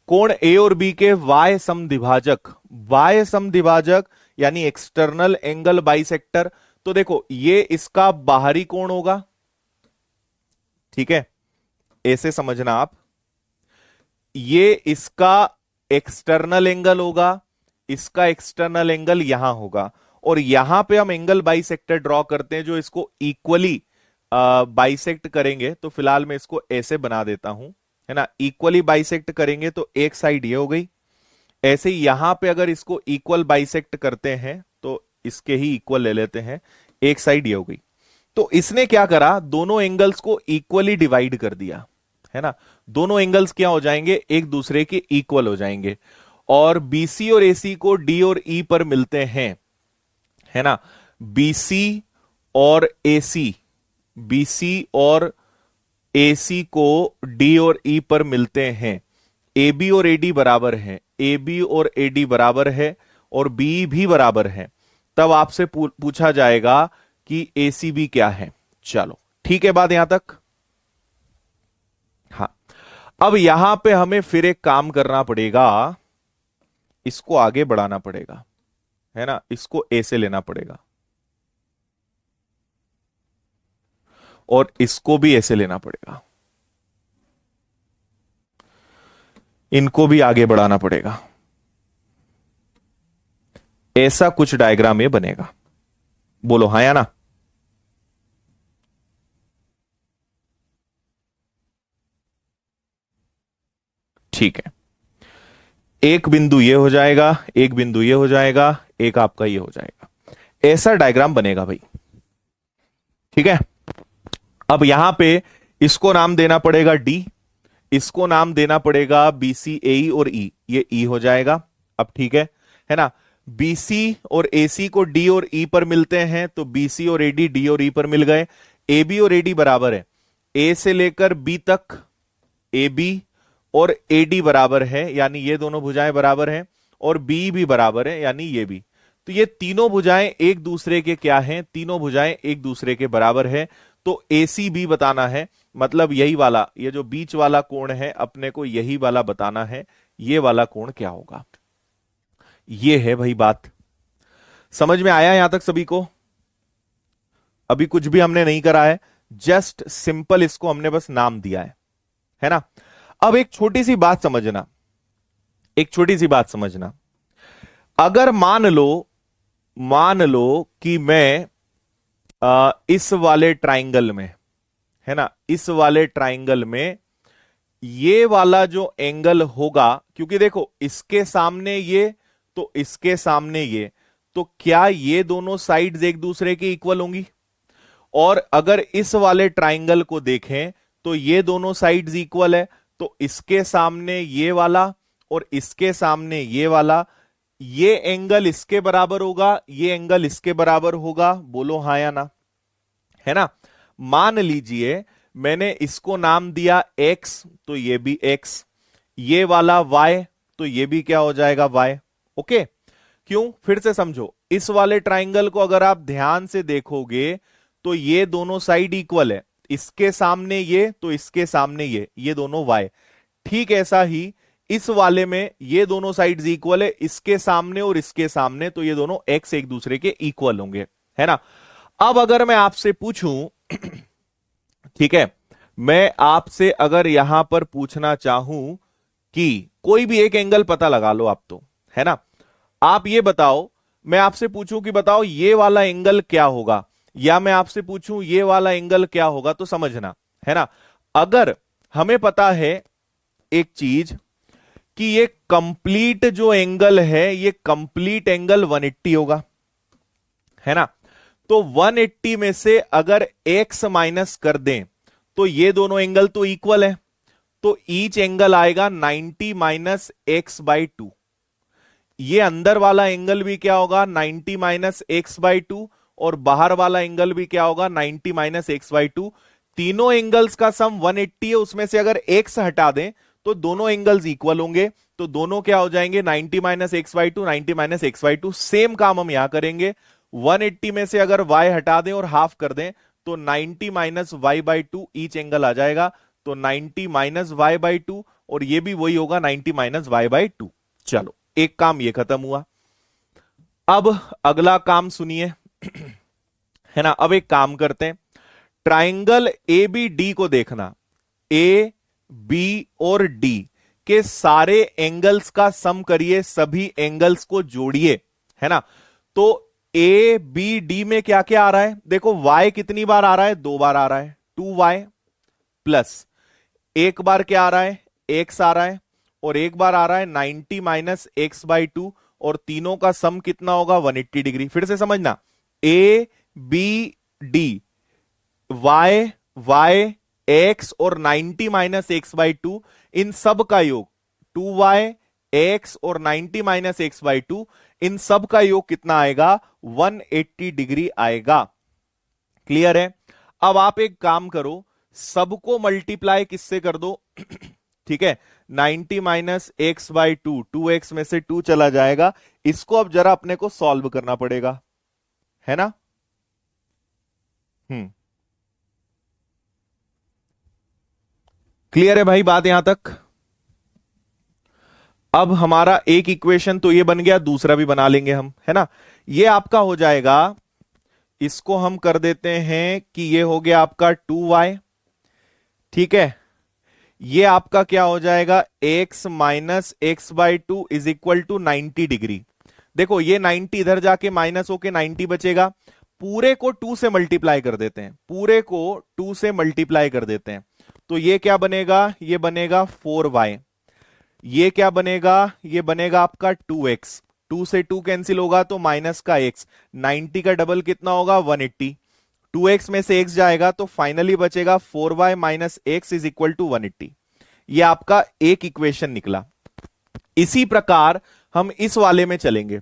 कोण ए और बी के वाय समद्विभाजक, वाय समद्विभाजक यानी एक्सटर्नल एंगल बाइसेक्टर। तो देखो ये इसका बाहरी कोण होगा, ठीक है, ऐसे समझना आप। ये इसका एक्सटर्नल एंगल होगा, इसका एक्सटर्नल एंगल यहां होगा, और यहां पे हम एंगल बाइसेक्टर ड्रॉ करते हैं जो इसको इक्वली बाइसेक्ट करेंगे। तो फिलहाल मैं इसको ऐसे बना देता हूं, है ना। इक्वली बाइसेक्ट करेंगे तो एक साइड ये हो गई। ऐसे ही यहां पे अगर इसको इक्वल बाइसेक्ट करते हैं तो इसके ही इक्वल ले लेते हैं, एक साइड ये हो गई। तो इसने क्या करा, दोनों एंगल्स को इक्वली डिवाइड कर दिया, है ना। दोनों एंगल्स क्या हो जाएंगे, एक दूसरे के इक्वल हो जाएंगे। और बीसी और एसी को डी और ई पर मिलते हैं, है ना। बीसी और एसी, बीसी और एसी को डी और ई पर मिलते हैं। ए बी और एडी बराबर है, ए बी और एडी बराबर है, और बी भी बराबर है। तब आपसे पूछा जाएगा कि एसीबी क्या है। चलो ठीक है, बात यहां तक। हाँ, अब यहां पे हमें फिर एक काम करना पड़ेगा, इसको आगे बढ़ाना पड़ेगा, है ना। इसको ए से लेना पड़ेगा, और इसको भी ऐसे लेना पड़ेगा, इनको भी आगे बढ़ाना पड़ेगा। ऐसा कुछ डायग्राम ये बनेगा। बोलो हाँ या ना। ठीक है, एक बिंदु ये हो जाएगा, एक बिंदु ये हो जाएगा, एक आपका ये हो जाएगा। ऐसा डायग्राम बनेगा भाई, ठीक है। अब यहां पे इसको नाम देना पड़ेगा डी, इसको नाम देना पड़ेगा बीसी ए और ई, ये ई हो जाएगा। अब ठीक है ना। बीसी और एसी को डी और ई पर मिलते हैं, तो बीसी और एडी डी और ई पर मिल गए। ए बी और एडी बराबर है, ए से लेकर बी तक ए बी, और AD बराबर है, यानी ये दोनों भुजाएं बराबर हैं, और B भी बराबर है, यानी ये भी। तो ये तीनों भुजाएं एक दूसरे के क्या हैं? तीनों भुजाएं एक दूसरे के बराबर है। तो ACB बताना है, मतलब यही वाला, ये जो बीच वाला कोण है अपने को यही वाला बताना है। ये वाला कोण क्या होगा? ये है भाई बात। समझ में आया यहां तक सभी को? अभी कुछ भी हमने नहीं करा है, जस्ट सिंपल इसको हमने बस नाम दिया है ना। अब एक छोटी सी बात समझना, एक छोटी सी बात समझना। अगर मान लो कि मैं इस वाले ट्राइंगल में, है ना, इस वाले ट्राइंगल में ये वाला जो एंगल होगा, क्योंकि देखो इसके सामने ये तो इसके सामने ये, तो क्या ये दोनों साइड्स एक दूसरे के इक्वल होंगी? और अगर इस वाले ट्राइंगल को देखें तो ये दोनों साइड्स इक्वल है, तो इसके सामने ये वाला और इसके सामने ये वाला, ये एंगल इसके बराबर होगा, ये एंगल इसके बराबर होगा। बोलो हाँ या ना, है ना। मान लीजिए मैंने इसको नाम दिया x, तो ये भी x, ये वाला y, तो ये भी क्या हो जाएगा y। ओके, क्यों? फिर से समझो, इस वाले ट्राइंगल को अगर आप ध्यान से देखोगे तो ये दोनों साइड इक्वल है, इसके सामने ये तो इसके सामने ये दोनों y। ठीक ऐसा ही इस वाले में ये दोनों साइड्स इक्वल है, इसके सामने और इसके सामने, तो ये दोनों x एक दूसरे के इक्वल होंगे, है ना। अब अगर मैं आपसे पूछूं ठीक है, मैं आपसे अगर यहां पर पूछना चाहूं कि कोई भी एक एंगल पता लगा लो आप, तो है ना, आप ये बताओ, मैं आपसे पूछूं कि बताओ ये वाला एंगल क्या होगा, या मैं आपसे पूछूं ये वाला एंगल क्या होगा, तो समझना, है ना। अगर हमें पता है एक चीज कि ये कंप्लीट जो एंगल है, ये कंप्लीट एंगल 180 होगा, है ना। तो 180 में से अगर x माइनस कर दें तो ये दोनों एंगल तो इक्वल है, तो ईच एंगल आएगा 90 माइनस एक्स बाई 2। ये अंदर वाला एंगल भी क्या होगा? 90 माइनस एक्स बाई 2, और बाहर वाला एंगल भी क्या होगा? 90 माइनस एक्स बाई 2। तीनों एंगल्स का सम 180 है, उसमें से अगर x हटा दें तो दोनों एंगल्स इक्वल होंगे, तो दोनों क्या हो जाएंगे? 90 minus x by 2, 90 minus x by 2। Same काम हम यहां करेंगे, 180 में से अगर y हटा दें और हाफ कर दें तो 90 minus y by 2 each angle आ जाएगा, तो 90 माइनस वाई बाई 2, और ये भी वही होगा 90 माइनस वाई बाई 2। चलो, एक काम ये खत्म हुआ। अब अगला काम सुनिए है ना। अब एक काम करते हैं, ट्राइंगल ए बी डी को देखना, ए बी और डी के सारे एंगल्स का सम करिए, सभी एंगल्स को जोड़िए, है ना। तो ए बी डी में क्या क्या आ रहा है? देखो y कितनी बार आ रहा है? 2 बार आ रहा है, 2y प्लस एक बार क्या आ रहा है? x आ रहा है, और एक बार आ रहा है 90 माइनस एक्स बाई 2, और तीनों का सम कितना होगा? 180 डिग्री। फिर से समझना, A B D, y y x और 90 माइनस एक्स बाई 2, इन सब का योग 2y x और 90 माइनस एक्स बाई 2, इन सब का योग कितना आएगा? 180 डिग्री आएगा। क्लियर है? अब आप एक काम करो, सबको मल्टीप्लाई किससे कर दो ठीक है, 90 माइनस एक्स बाई 2, 2x में से 2 चला जाएगा। इसको अब जरा अपने को सॉल्व करना पड़ेगा, है ना। क्लियर है भाई बात यहां तक? अब हमारा एक इक्वेशन तो ये बन गया, दूसरा भी बना लेंगे हम, है ना। ये आपका हो जाएगा, इसको हम कर देते हैं कि ये हो गया आपका 2y, ठीक है। ये आपका क्या हो जाएगा? x minus x by 2 is equal to 90 degree. देखो ये 90 इधर जाके माइनस होके 90 बचेगा, पूरे को 2 से मल्टीप्लाई कर देते हैं, पूरे को 2 से मल्टीप्लाई कर देते हैं, तो ये क्या बनेगा? ये बनेगा 4y। ये क्या बनेगा? ये बनेगा आपका 2x, 2 से 2 कैंसिल होगा तो माइनस का x, 90 का डबल कितना होगा? 180, 2x में से x जाएगा तो फाइनली बचेगा 4y minus x is equal to 180। ये आपका एक इक्वेशन निकला। इसी प्रकार हम इस वाले में चलेंगे,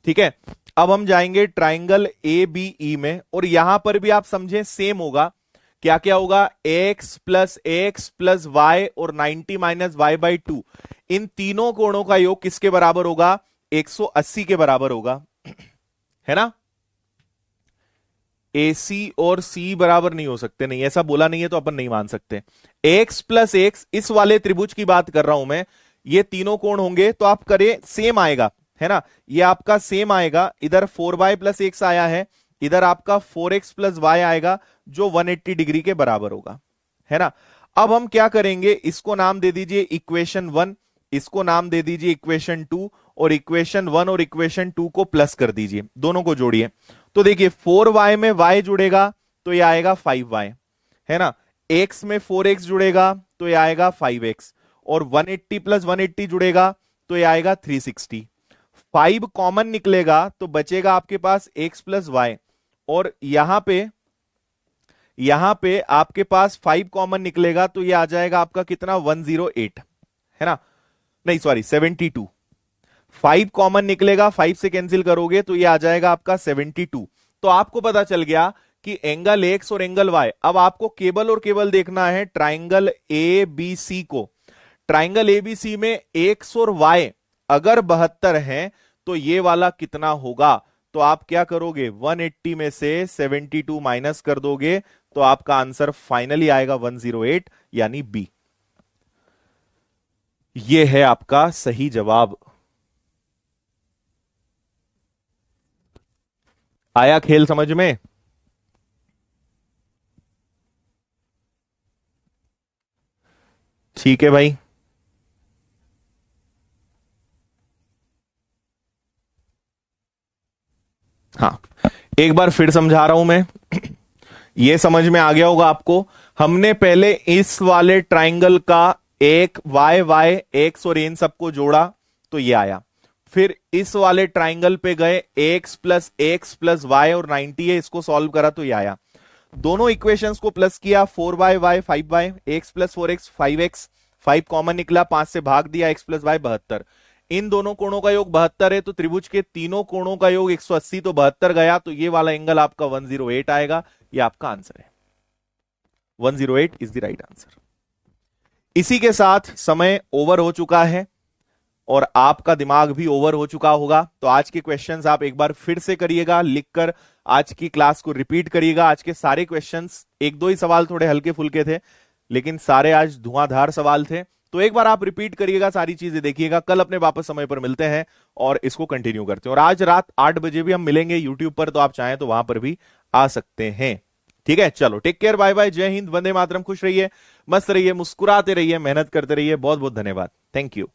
ठीक है। अब हम जाएंगे ट्राइंगल ए बी ई में, और यहां पर भी आप समझें सेम होगा क्या क्या होगा, x प्लस वाई और 90 माइनस वाई बाई 2, इन तीनों कोणों का योग किसके बराबर होगा, 180 के बराबर होगा, है ना। AC और C बराबर नहीं हो सकते, नहीं ऐसा बोला नहीं है तो अपन नहीं मान सकते। x प्लस एक्स, इस वाले त्रिभुज की बात कर रहा हूं मैं, ये तीनों कोण होंगे तो आप करें सेम आएगा, है ना, ये आपका सेम आएगा, इधर 4y प्लस एक्स आया है, इधर आपका 4x प्लस वाई आएगा जो 180 डिग्री के बराबर होगा, है ना। अब हम क्या करेंगे, इसको नाम दे दीजिए इक्वेशन 1, इसको नाम दे दीजिए इक्वेशन 2, और इक्वेशन 1 और इक्वेशन 2 को प्लस कर दीजिए, दोनों को जोड़िए। तो देखिए 4y में y जुड़ेगा तो ये आएगा 5y, है ना, x में 4x जुड़ेगा तो ये आएगा 5x, और 180 प्लस 180 जुड़ेगा तो ये आएगा 360। 5 कॉमन निकलेगा तो बचेगा आपके पास x प्लस वाई, और यहां पे आपके पास 5 कॉमन निकलेगा तो ये आ जाएगा आपका कितना, 108, है ना, नहीं सॉरी 72। 5 कॉमन निकलेगा, 5 से कैंसिल करोगे तो ये आ जाएगा आपका 72। तो आपको पता चल गया कि एंगल एक्स और एंगल वाई, अब आपको केवल और केवल देखना है ट्राइंगल ए बी सी को। ट्राइंगल ए बी सी में एक्स और वाई अगर 72 है तो ये वाला कितना होगा, तो आप क्या करोगे, 180 में से 72 माइनस कर दोगे तो आपका आंसर फाइनली आएगा 108, यानी बी। ये है आपका सही जवाब। आया खेल समझ में। ठीक है भाई, हाँ एक बार फिर समझा रहा हूं मैं, ये समझ में आ गया होगा आपको। हमने पहले इस वाले ट्राइंगल का एक वाई वाई एक्स और इन सबको जोड़ा तो ये आया, फिर इस वाले ट्राइंगल पे गए एक्स प्लस वाई और 90 है, इसको सॉल्व करा तो ये आया। दोनों इक्वेशंस को प्लस किया, 4y y 5y, x plus 4x 5x, 5 common निकला, 5 से भाग दिया, x प्लस वाई 72। इन दोनों कोणों का योग 72 है, तो त्रिभुज के तीनों कोणों का योग 180, तो 72 गया, तो ये वाला एंगल आपका 108 आएगा। ये आपका आंसर है, 108 इज द राइट आंसर। इसी के साथ समय ओवर हो चुका है और आपका दिमाग भी ओवर हो चुका होगा, तो आज के क्वेश्चंस आप एक बार फिर से करिएगा, लिखकर आज की क्लास को रिपीट करिएगा। आज के सारे क्वेश्चंस, एक दो ही सवाल थोड़े हल्के फुल्के थे, लेकिन सारे आज धुआंधार सवाल थे, तो एक बार आप रिपीट करिएगा, सारी चीजें देखिएगा। कल अपने वापस समय पर मिलते हैं और इसको कंटिन्यू करते हैं, और आज रात 8 बजे भी हम मिलेंगे यूट्यूब पर, तो आप चाहें तो वहां पर भी आ सकते हैं। ठीक है, चलो टेक केयर, बाय बाय, जय हिंद, वंदे मातरम, खुश रहिए, मस्त रहिए, मुस्कुराते रहिए, मेहनत करते रहिए, बहुत बहुत धन्यवाद, थैंक यू।